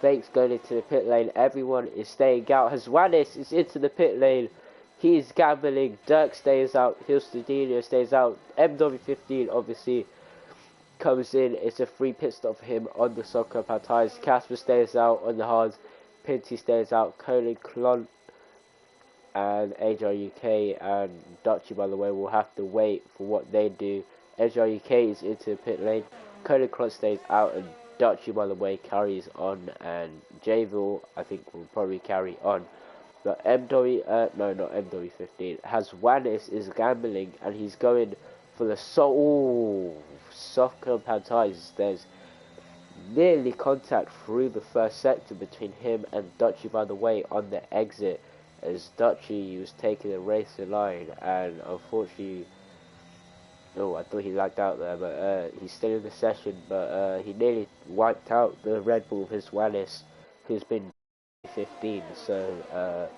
fakes going into the pit lane. Everyone is staying out. Haswanis is into the pit lane. He is gambling. Dirk stays out. Hilstadinho stays out. MW15 obviously comes in. It's a free pit stop for him on the soft compound tyres. Casper stays out on the hards. Pinty stays out. Colin Clon and HRUK and Dutchy, by the way, will have to wait for what they do. HRUK is into the pit lane. Colin Clon stays out, and Dutchy, by the way, carries on, and Javille, I think, will probably carry on. But no, not MW15. Haswanis is gambling, and he's going for the soft compound tyres. There's nearly contact through the first sector between him and Dutchy, by the way, on the exit, as Dutchy was taking the race line, and unfortunately, I thought he lagged out there, but he's still in the session, but he nearly wiped out the Red Bull of Haswanis, who's been 15, so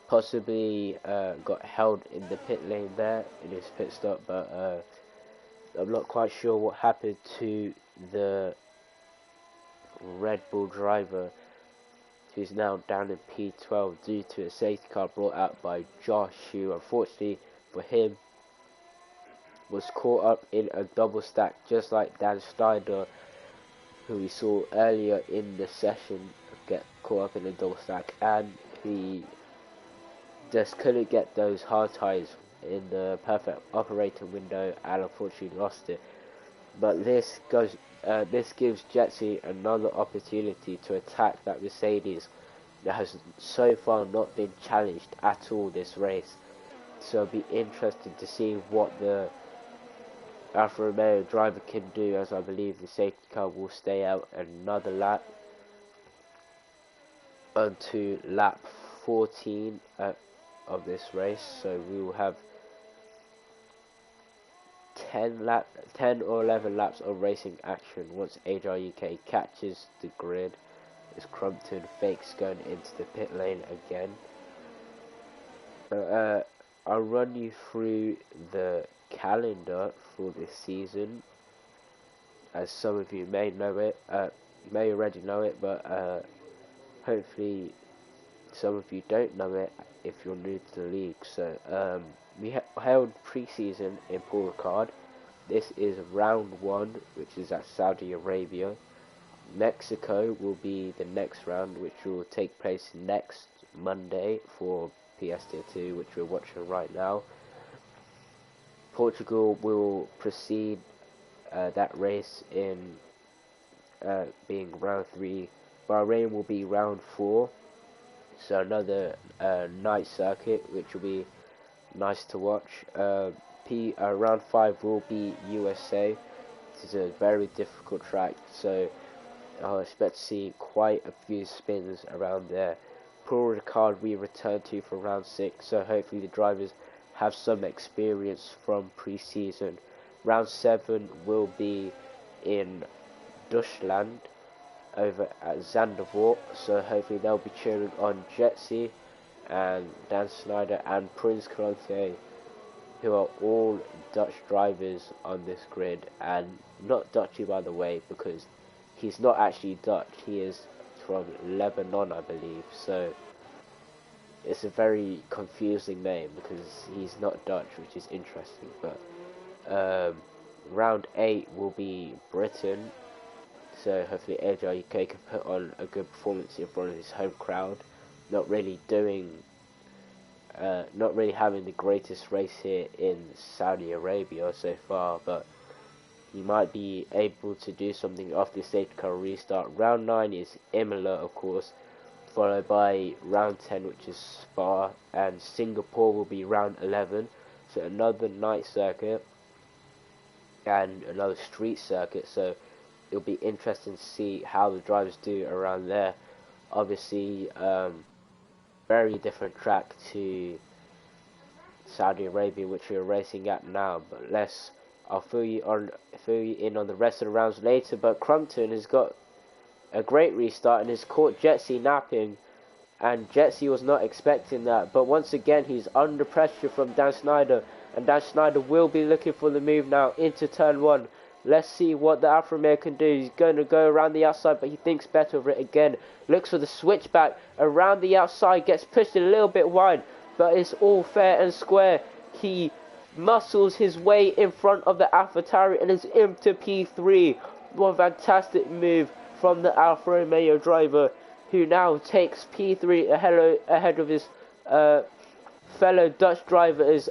possibly got held in the pit lane there in his pit stop, but I'm not quite sure what happened to the Red Bull driver, who's now down in P12 due to a safety car brought out by Josh, who unfortunately for him was caught up in a double stack, just like Dan Schneider, who we saw earlier in the session get caught up in a double stack, and he just couldn't get those hard tyres in the perfect operating window, and unfortunately lost it. But this gives Jetsy another opportunity to attack that Mercedes that has so far not been challenged at all this race. So it'll be interesting to see what the Alfa Romeo driver can do, as I believe the safety car will stay out another lap onto lap 14 of this race. So we will have 10 or 11 laps of racing action once HRUK catches the grid, as Crumpton fakes going into the pit lane again. I'll run you through the calendar for this season, as some of you may know it, may already know it, but hopefully some of you don't know it if you're new to the league. So we held pre-season in Paul Ricard. This is round 1, which is at Saudi Arabia. Mexico will be the next round, which will take place next Monday for PS Tier 2, which we're watching right now. Portugal will precede that race in being round 3. Bahrain will be round 4. So another night circuit, which will be nice to watch. Round 5 will be USA. This is a very difficult track, so I expect to see quite a few spins around there. Paul Ricard we return to for round 6, so hopefully the drivers have some experience from pre-season. Round 7 will be in Deutschland over at Zandvoort, so hopefully they'll be cheering on Jetsy and Dan Schneider and Prince Conte, who are all Dutch drivers on this grid, and not Dutchy, by the way, because he's not actually Dutch, he is from Lebanon, I believe, so it's a very confusing name because he's not Dutch, which is interesting. But round 8 will be Britain, so hopefully HRUK can put on a good performance in front of his home crowd. Not really having the greatest race here in Saudi Arabia so far, but he might be able to do something after the safety car restart. Round 9 is Imola, of course, followed by round 10, which is Spa, and Singapore will be round 11, so another night circuit and another street circuit, so it'll be interesting to see how the drivers do around there. Obviously, very different track to Saudi Arabia, which we're racing at now. But I'll fill you in on the rest of the rounds later. But Crumpton has got a great restart and has caught Jetsy napping, and Jetsy was not expecting that. But once again, he's under pressure from Dan Snyder, and Dan Snyder will be looking for the move now into turn 1. Let's see what the Alfa Romeo can do. He's going to go around the outside, but he thinks better of it again. Looks for the switchback around the outside, gets pushed a little bit wide, but it's all fair and square. He muscles his way in front of the AlphaTauri and is into P3. What a fantastic move from the Alfa Romeo driver, who now takes P3 ahead of his fellow Dutch drivers.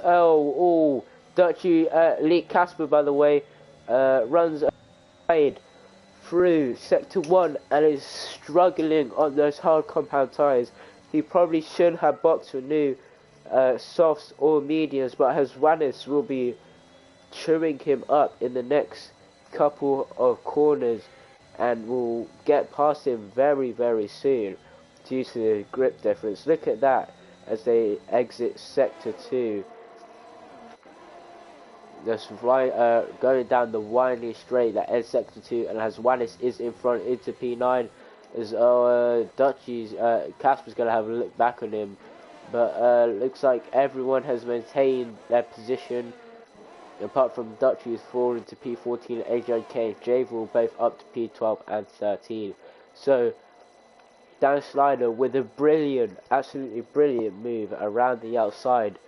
Dutchy Leek Casper, by the way, runs wide through sector 1 and is struggling on those hard compound tyres. He probably should have boxed for new softs or mediums, but Hezwanis will be chewing him up in the next couple of corners and will get past him very, very soon due to the grip difference. Look at that as they exit sector 2. Just going down the winding straight that ends sector 2, and Hezwanis is in front into P9 as Dutchy's Casper's going to have a look back on him, but looks like everyone has maintained their position apart from Dutchy, who's fallen to P14, AJ and Javel both up to P12 and 13. So Dan Snyder with a brilliant, absolutely brilliant move around the outside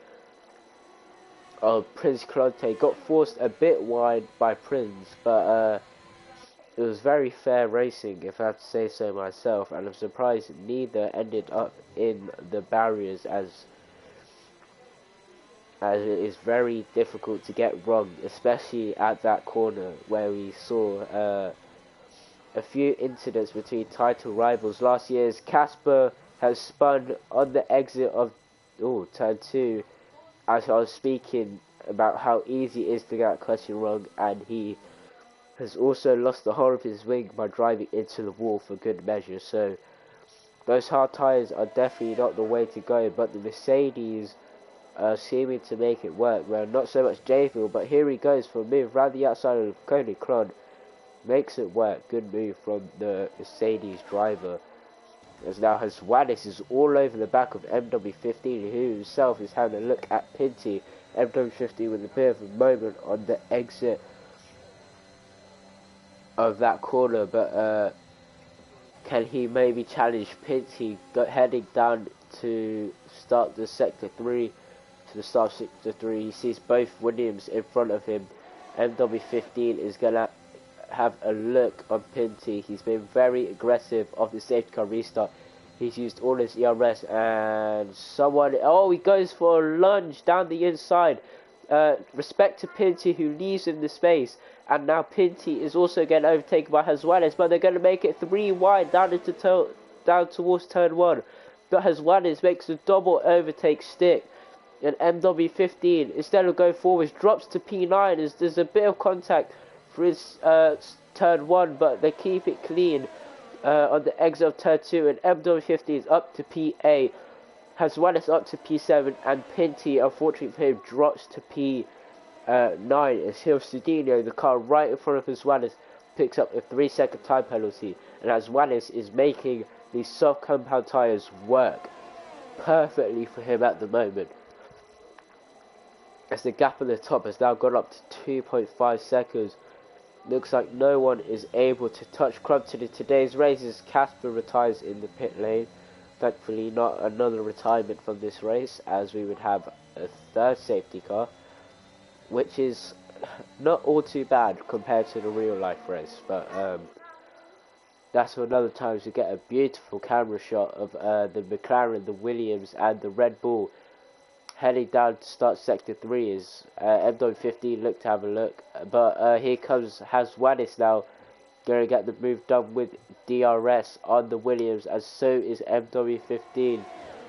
of Prince Clonte. Got forced a bit wide by Prince, but it was very fair racing, if I have to say so myself, and I'm surprised neither ended up in the barriers, as it is very difficult to get wrong, especially at that corner where we saw a few incidents between title rivals. Last year's Casper has spun on the exit of turn 2, as I was speaking about how easy it is to get that question wrong, and he has also lost the whole of his wing by driving into the wall for good measure. So those hard tyres are definitely not the way to go, but the Mercedes seeming to make it work. Well, not so much Javel, but here he goes for a move round the outside of Coney Cron. Makes it work. Good move from the Mercedes driver. As now Hezwanis is all over the back of MW15, who himself is having a look at Pinty. MW15 with a bit of a moment on the exit of that corner, but can he maybe challenge Pinty heading down to start the sector 3? To the start of sector 3, he sees both Williams in front of him. MW15 is going to have a look on Pinty. He's been very aggressive of the safety car restart. He's used all his ERS, and he goes for a lunge down the inside. Respect to Pinty, who leaves him the space, and now Pinty is also getting overtaken by Hezwanis, but they're going to make it 3 wide down towards turn 1. But Hezwanis makes a double overtake stick, and MW15, instead of going forwards, drops to P9 as there's a bit of contact for his turn 1, but they keep it clean on the exit of turn 2, and MW15 is up to P8, Hezwanis up to P7, and Pinty, unfortunately for him, drops to P9 as Hill Sedino, the car right in front of Hezwanis, picks up a 3-second time penalty, and Hezwanis is making these soft compound tyres work perfectly for him at the moment, as the gap on the top has now gone up to 2.5 seconds. Looks like no one is able to touch Crumpton in today's race as Casper retires in the pit lane. Thankfully not another retirement from this race, as we would have a third safety car, which is not all too bad compared to the real life race, but that's for another time. To get a beautiful camera shot of the McLaren, the Williams and the Red Bull heading down to start sector 3 is MW15 look to have a look, but here comes Hezwanis now, going to get the move done with DRS on the Williams, and so is MW15,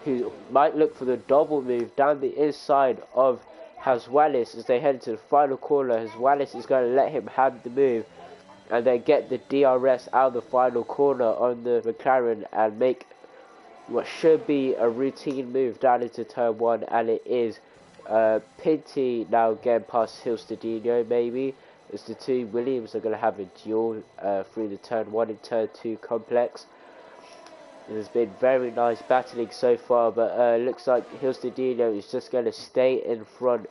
who might look for the double move down the inside of Hezwanis as they head into the final corner. Hezwanis is going to let him have the move, and then get the DRS out of the final corner on the McLaren and make what should be a routine move down into turn 1, and it is. Pinty now getting past Hilstadino maybe, as the two Williams are going to have a duel through the turn 1 and turn 2 complex. It has been very nice battling so far, but looks like Hilstadino is just going to stay in front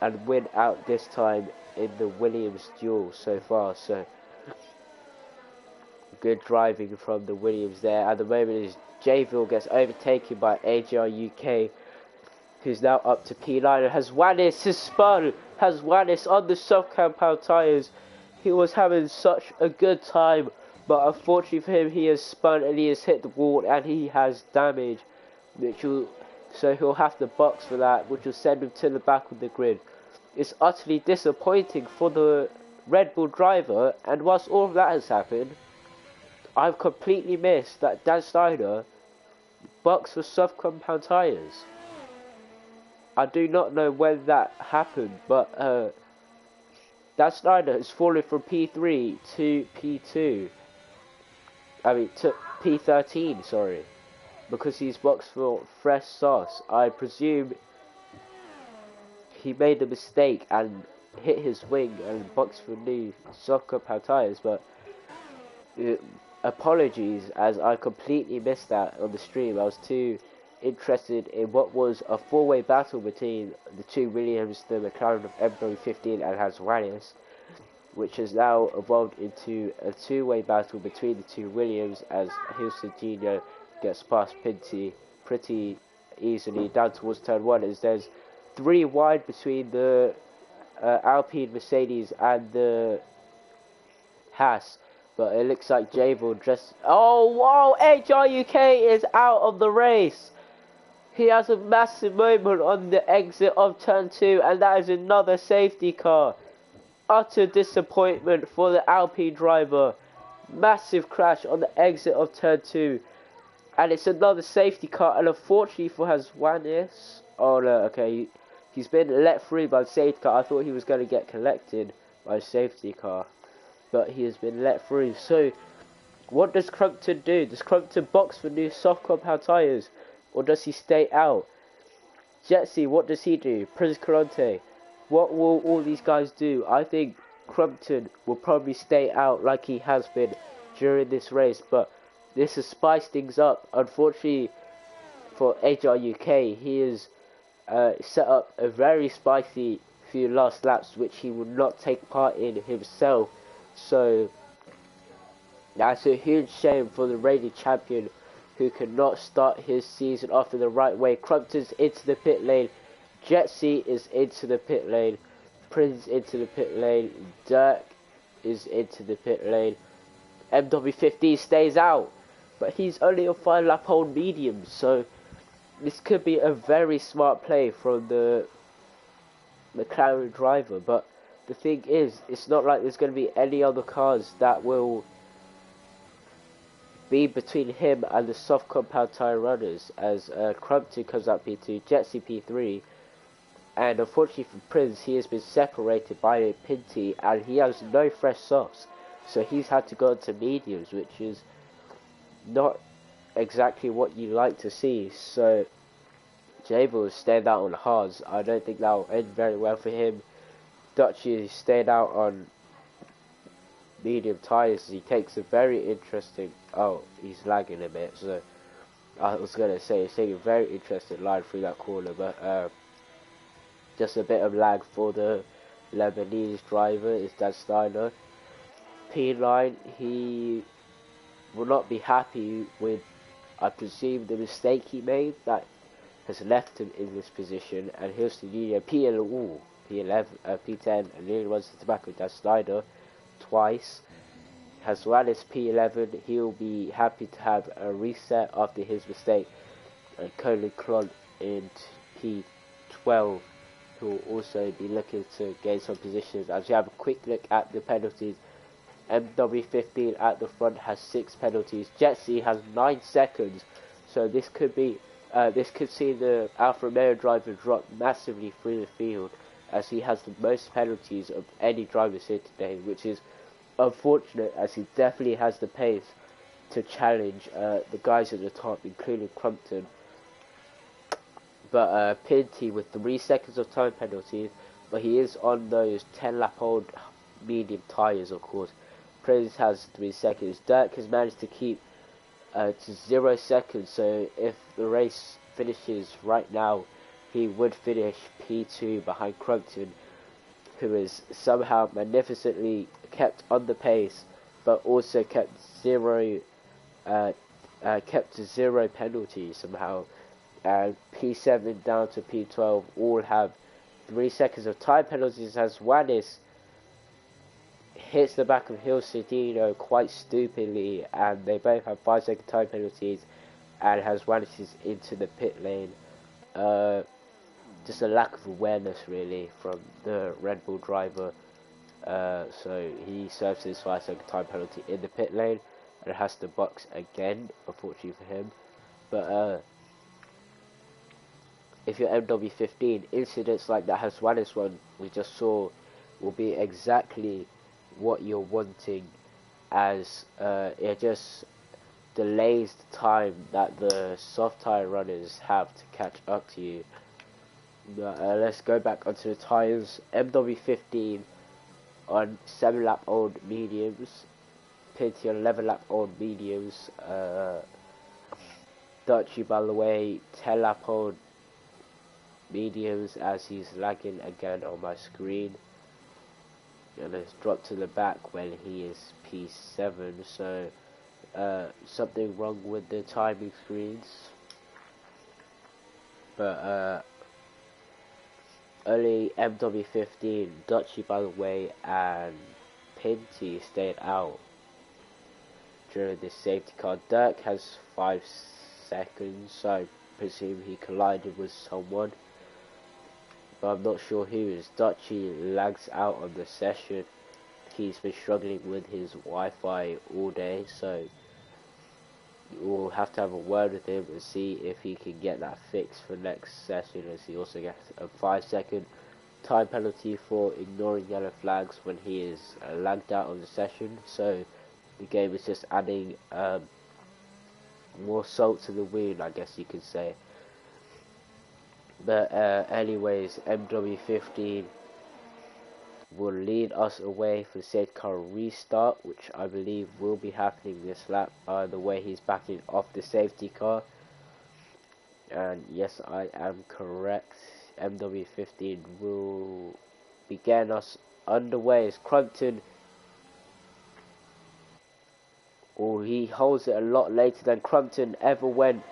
and win out this time in the Williams duel so far. So good driving from the Williams there. At the moment, as Jayville gets overtaken by AGR UK, who's now up to P9, and Haswanis has spun. Haswanis on the soft compound tyres. He was having such a good time, but unfortunately for him, he has spun and he has hit the wall and he has damage, so he'll have to box for that, which will send him to the back of the grid. It's utterly disappointing for the Red Bull driver, and whilst all of that has happened, I've completely missed that Dan Snyder boxed for soft compound tyres. I do not know when that happened, but Dan Snyder has fallen from P3 to P2. To P13, sorry. Because he's boxed for fresh sauce. I presume he made a mistake and hit his wing and boxed for new soft compound tyres, but apologies, as I completely missed that on the stream. I was too interested in what was a four-way battle between the two Williams, the McLaren of MW15 and Haswanis, which has now evolved into a two-way battle between the two Williams, as Hilstadino gets past Pinty pretty easily down towards turn 1, as there's 3 wide between the Alpine Mercedes and the Haas. But it looks like Jayville just... Oh, whoa! HR UK is out of the race! He has a massive moment on the exit of turn 2, and that is another safety car. Utter disappointment for the Alpine driver. Massive crash on the exit of turn 2. And it's another safety car, and unfortunately for Haswanis... Oh no, okay, he's been let free by the safety car. I thought he was going to get collected by a safety car, but he has been let free. So, what does Crumpton do? Does Crumpton box for new soft compound tyres, or does he stay out? Jetsy, what does he do? Prince Caronte, what will all these guys do? I think Crumpton will probably stay out like he has been during this race, but this has spiced things up. Unfortunately for HR UK, he has set up a very spicy few last laps, which he will not take part in himself. So that's a huge shame for the reigning champion, who cannot start his season off in the right way. Crumpton's into the pit lane, Jetsy is into the pit lane, Prince into the pit lane, Dirk is into the pit lane, MW15 stays out, but he's only a 5 lap old medium, so this could be a very smart play from the McLaren driver. But the thing is, it's not like there's going to be any other cars that will be between him and the soft compound tyre runners, as Crumpton comes up P2, Jetsy P3, and unfortunately for Prince, he has been separated by Pinty and he has no fresh softs, so he's had to go into mediums, which is not exactly what you like to see. So Jayville is staying out on hards. I don't think that will end very well for him. Dutchy is staying out on medium tyres. He takes a very interesting... Oh, he's lagging a bit, so I was going to say he's taking a very interesting line through that corner, but just a bit of lag for the Lebanese driver is Dan Steiner. P9, he will not be happy with, I presume, the mistake he made that has left him in this position, and here's the P11, P10, and nearly runs the tobacco with Dan Steiner twice. Haswanis P11, he'll be happy to have a reset after his mistake, and Colin Clon in P12, who will also be looking to gain some positions. As you have a quick look at the penalties, MW15 at the front has 6 penalties, Jetsy has 9 seconds, so this could be this could see the Alfa Romeo driver drop massively through the field, as he has the most penalties of any driver here today, which is unfortunate, as he definitely has the pace to challenge the guys at the top, including Crumpton. But Pinty with 3 seconds of time penalties, but he is on those 10-lap-old medium tyres, of course. Prince has 3 seconds. Dirk has managed to keep to 0 seconds, so if the race finishes right now, he would finish P2 behind Crumpton, who is somehow magnificently kept on the pace, but also kept to 0 penalties somehow. And P7 down to P12 all have 3 seconds of time penalties, as Wanis hits the back of Hill Cedino quite stupidly, and they both have 5-second time penalties, and has Wanis into the pit lane. Just a lack of awareness really from the Red Bull driver, so he serves his 5-second time penalty in the pit lane and has to box again, unfortunately for him. But if you're MW15, incidents like that Haswanis one we just saw will be exactly what you're wanting, as it just delays the time that the soft tyre runners have to catch up to you. But let's go back onto the tyres. MW15 on 7-lap-old mediums, Pinty on 11-lap-old mediums, Dutchy, by the way, 10-lap-old mediums, as he's lagging again on my screen, and it's dropped to the back when he is P7, so something wrong with the timing screens. But only MW15, Dutchy, by the way, and Pinty stayed out during this safety car. Dirk has 5 seconds, so I presume he collided with someone, but I'm not sure who is. Dutchy lags out on the session. He's been struggling with his Wi-Fi all day, so we'll have to have a word with him and see if he can get that fixed for next session, as he also gets a 5-second time penalty for ignoring yellow flags when he is lagged out on the session. So the game is just adding more salt to the wound, I guess you could say. But anyways, MW15 will lead us away for the safety car restart, which I believe will be happening this lap, the way he's backing off the safety car. And yes, I am correct, MW15 will be getting us underway as Crumpton, or he holds it a lot later than Crumpton ever went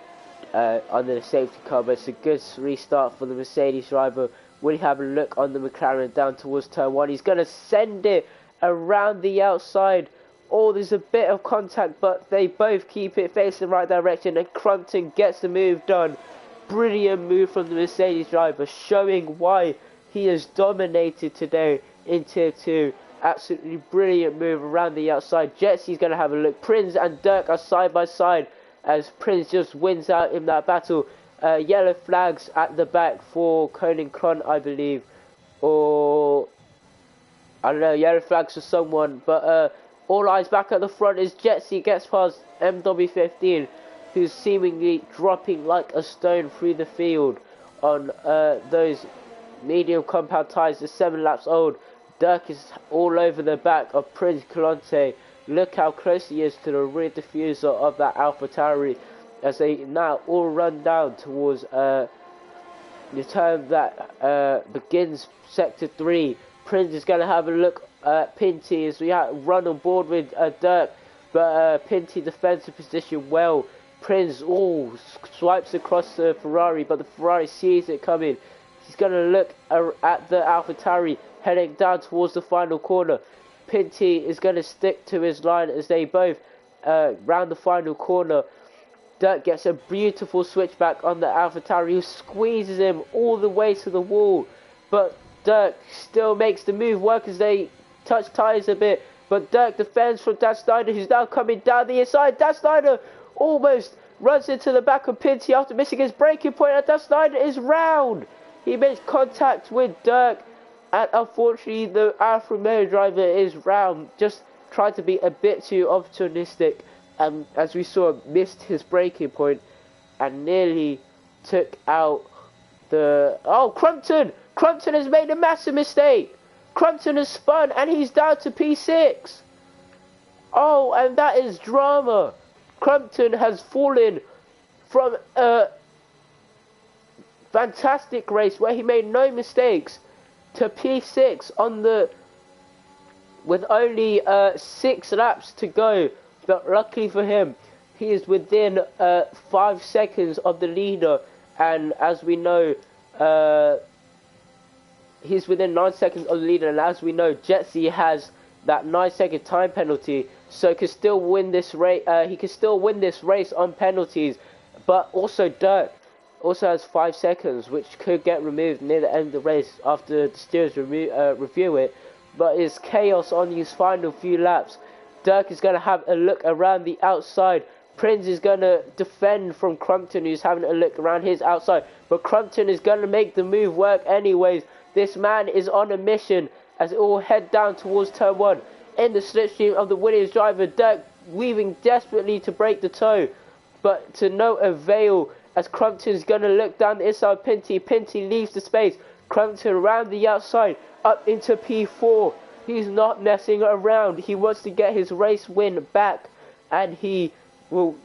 under the safety car, but it's a good restart for the Mercedes driver. Will he have a look on the McLaren down towards turn 1? He's going to send it around the outside. Oh, there's a bit of contact, but they both keep it facing the right direction, and Crumpton gets the move done. Brilliant move from the Mercedes driver, showing why he has dominated today in Tier 2. Absolutely brilliant move around the outside. Jetsy's going to have a look. Prince and Dirk are side by side, as Prince just wins out in that battle. Yellow flags at the back for Conan Kron, I believe, or I don't know, yellow flags for someone, but all eyes back at the front as Jetsy gets past MW15, who's seemingly dropping like a stone through the field on those medium compound tyres, the 7 laps old. Dirk is all over the back of Prince Colante. Look how close he is to the rear diffuser of that AlphaTauri, as they now all run down towards the turn that begins Sector 3. Prince is going to have a look at Pinty as we run on board with Dirk, but Pinty defends the position well. Prince swipes across the Ferrari, but the Ferrari sees it coming. He's going to look at the AlphaTauri heading down towards the final corner. Pinty is going to stick to his line as they both round the final corner. Dirk gets a beautiful switchback on the AlphaTauri, who squeezes him all the way to the wall, but Dirk still makes the move work as they touch tyres a bit, but Dirk defends from Dan Snyder, who's now coming down the inside. Dan Snyder almost runs into the back of Pinty after missing his braking point, and Dan Snyder is round. He makes contact with Dirk, and unfortunately the Alfa Romeo driver is round, just tried to be a bit too opportunistic, and as we saw, missed his braking point and nearly took out the... Oh, Crumpton has made a massive mistake. Crumpton has spun and he's down to P6. Oh, and that is drama. Crumpton has fallen from a fantastic race where he made no mistakes to P6 on the... with only 6 laps to go. But luckily for him, he is within 5 seconds of the leader, and as we know, he's within 9 seconds of the leader, and as we know, Jetsy has that 9-second time penalty, so can still win this race. He can still win this race on penalties, but also Dirk also has 5 seconds, which could get removed near the end of the race after the stewards review it. But it's chaos on these final few laps. Dirk is going to have a look around the outside. Prince is going to defend from Crumpton, who's having a look around his outside. But Crumpton is going to make the move work anyways. This man is on a mission as it all head down towards turn 1. In the slipstream of the Williams driver, Dirk weaving desperately to break the toe. But to no avail, as Crumpton's going to look down the inside Pinty. Pinty leaves the space. Crumpton around the outside, up into P4. He's not messing around. He wants to get his race win back, and he will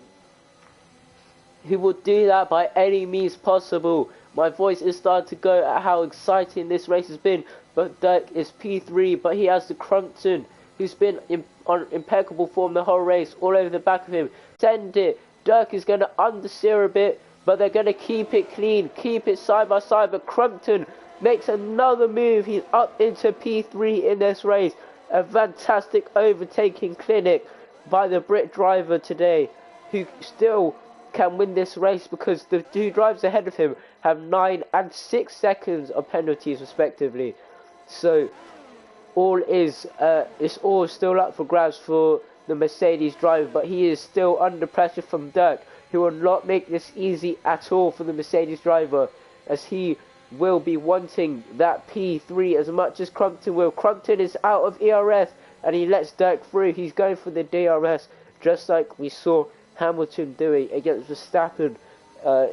do that by any means possible. My voice is starting to go at how exciting this race has been. But Dirk is P3, but he has the Crumpton, who's been on impeccable form the whole race, all over the back of him. Send it. Dirk is going to understeer a bit, but they're going to keep it clean, keep it side by side. But Crumpton makes another move. He's up into P3 in this race. A fantastic overtaking clinic by the Brit driver today, who still can win this race because the 2 drivers ahead of him have 9 and 6 seconds of penalties respectively. So it's all still up for grabs for the Mercedes driver, but he is still under pressure from Dirk, who will not make this easy at all for the Mercedes driver, as he will be wanting that P3 as much as Crumpton will. Crumpton is out of ERS and he lets Dirk through. He's going for the DRS, just like we saw Hamilton doing against Verstappen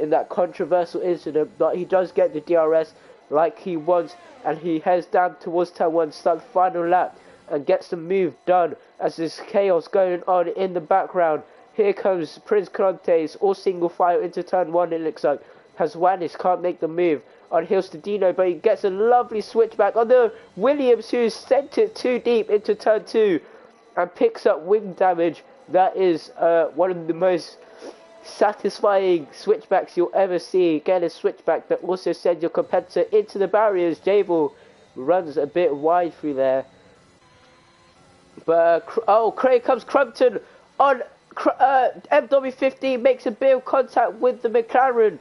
in that controversial incident. But he does get the DRS like he wants, and he heads down towards turn 1, starts the final lap and gets the move done as there's chaos going on in the background. Here comes Prince Contes, all single file into turn 1, it looks like. Haswanis can't make the move on Hills to Dino, but he gets a lovely switchback on the Williams, who sent it too deep into turn 2 and picks up wing damage. That is one of the most satisfying switchbacks you'll ever see. Again, a switchback that also sends your competitor into the barriers. Jable runs a bit wide through there. But, here comes Crumpton on MW15, makes a bit of contact with the McLaren.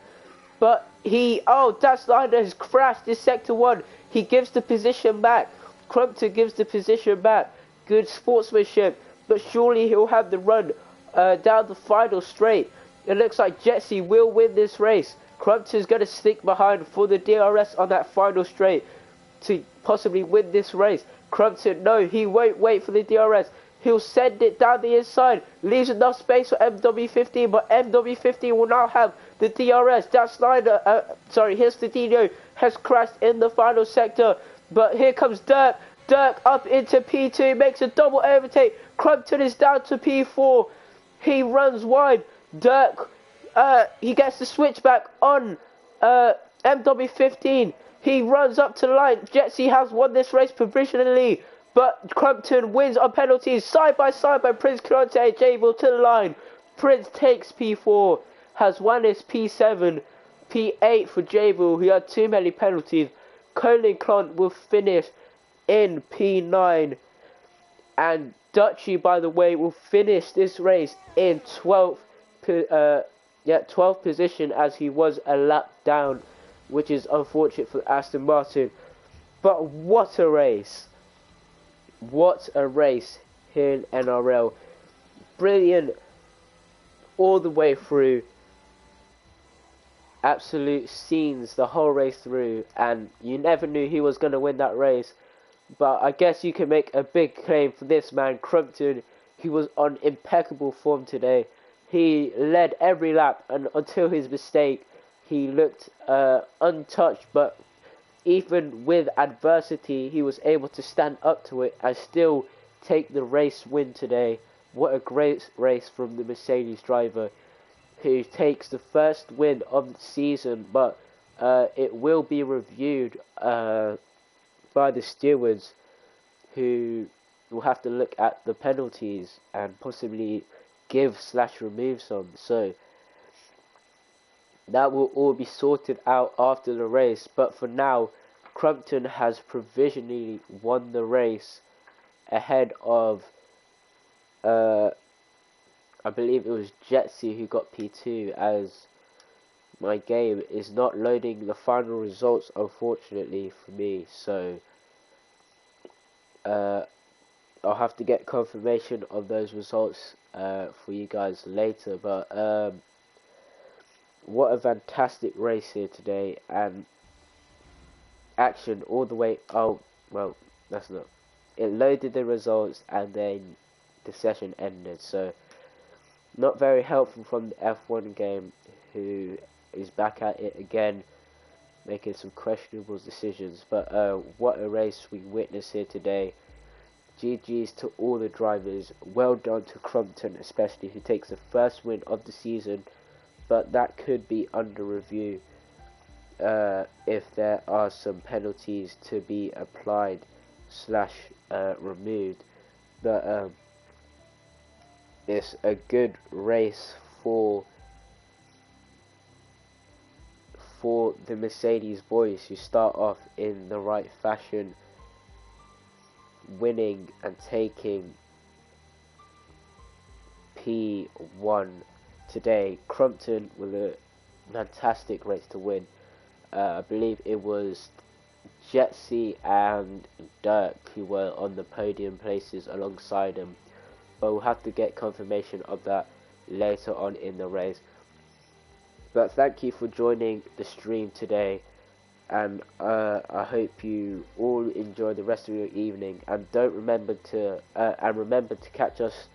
But that slider has crashed in sector 1. He gives the position back. Crumpton gives the position back. Good sportsmanship. But surely he'll have the run down the final straight. It looks like Jetsy will win this race. Crumpton's going to stick behind for the DRS on that final straight to possibly win this race. Crumpton, no, he won't wait for the DRS. He'll send it down the inside. Leaves enough space for MW15, but MW15 will now have the DRS. That slider, Histadino has crashed in the final sector. But here comes Dirk. Dirk up into P2, makes a double overtake. Crumpton is down to P4. He runs wide. Dirk, he gets the switchback on MW15. He runs up to the line. Jetsy has won this race provisionally, but Crumpton wins on penalties. Side by side by Prince Cronte and Jable to the line. Prince takes P4, has won his P7, P8 for Jable, who had too many penalties. Colin Clont will finish in P9, and Dutchy, by the way, will finish this race in 12th position, as he was a lap down, which is unfortunate for Aston Martin. But what a race! What a race here in NRL. Brilliant all the way through. Absolute scenes the whole race through, and you never knew he was going to win that race. But I guess you can make a big claim for this man, Crumpton. He was on impeccable form today. He led every lap, and until his mistake, he looked untouched. But even with adversity, he was able to stand up to it and still take the race win today. What a great race from the Mercedes driver, who takes the first win of the season. But it will be reviewed by the stewards, who will have to look at the penalties and possibly give/remove some. So that will all be sorted out after the race. But for now, Crumpton has provisionally won the race ahead of, I believe it was Jetsy who got P2, as my game is not loading the final results, unfortunately for me. So I'll have to get confirmation of those results for you guys later. But what a fantastic race here today, and action all the way. Oh, well, that's not. It loaded the results and then the session ended. So not very helpful from the F1 game, who is back at it again, making some questionable decisions. But what a race we witnessed here today. GG's to all the drivers. Well done to Crumpton, especially, who takes the first win of the season. But that could be under review if there are some penalties to be applied/removed. But it's a good race for the Mercedes boys, who start off in the right fashion, winning and taking P1 today. Crumpton with a fantastic race to win. I believe it was Jetsy and Dirk who were on the podium places alongside him, but we'll have to get confirmation of that later on in the race. But thank you for joining the stream today, and I hope you all enjoy the rest of your evening, and remember to catch us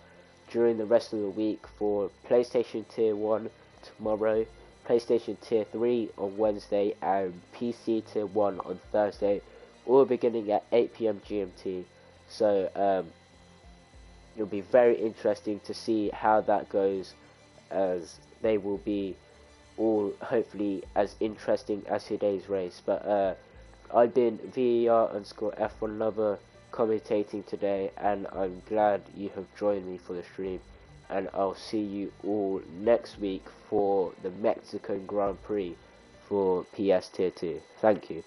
during the rest of the week for PlayStation Tier 1 tomorrow, PlayStation Tier 3 on Wednesday, and PC Tier 1 on Thursday, all beginning at 8 PM GMT. So it'll be very interesting to see how that goes, as they will be all hopefully as interesting as today's race. But I've been VER_F1 lover commentating today, and I'm glad you have joined me for the stream, and I'll see you all next week for the Mexican Grand Prix for PS Tier 2. Thank you.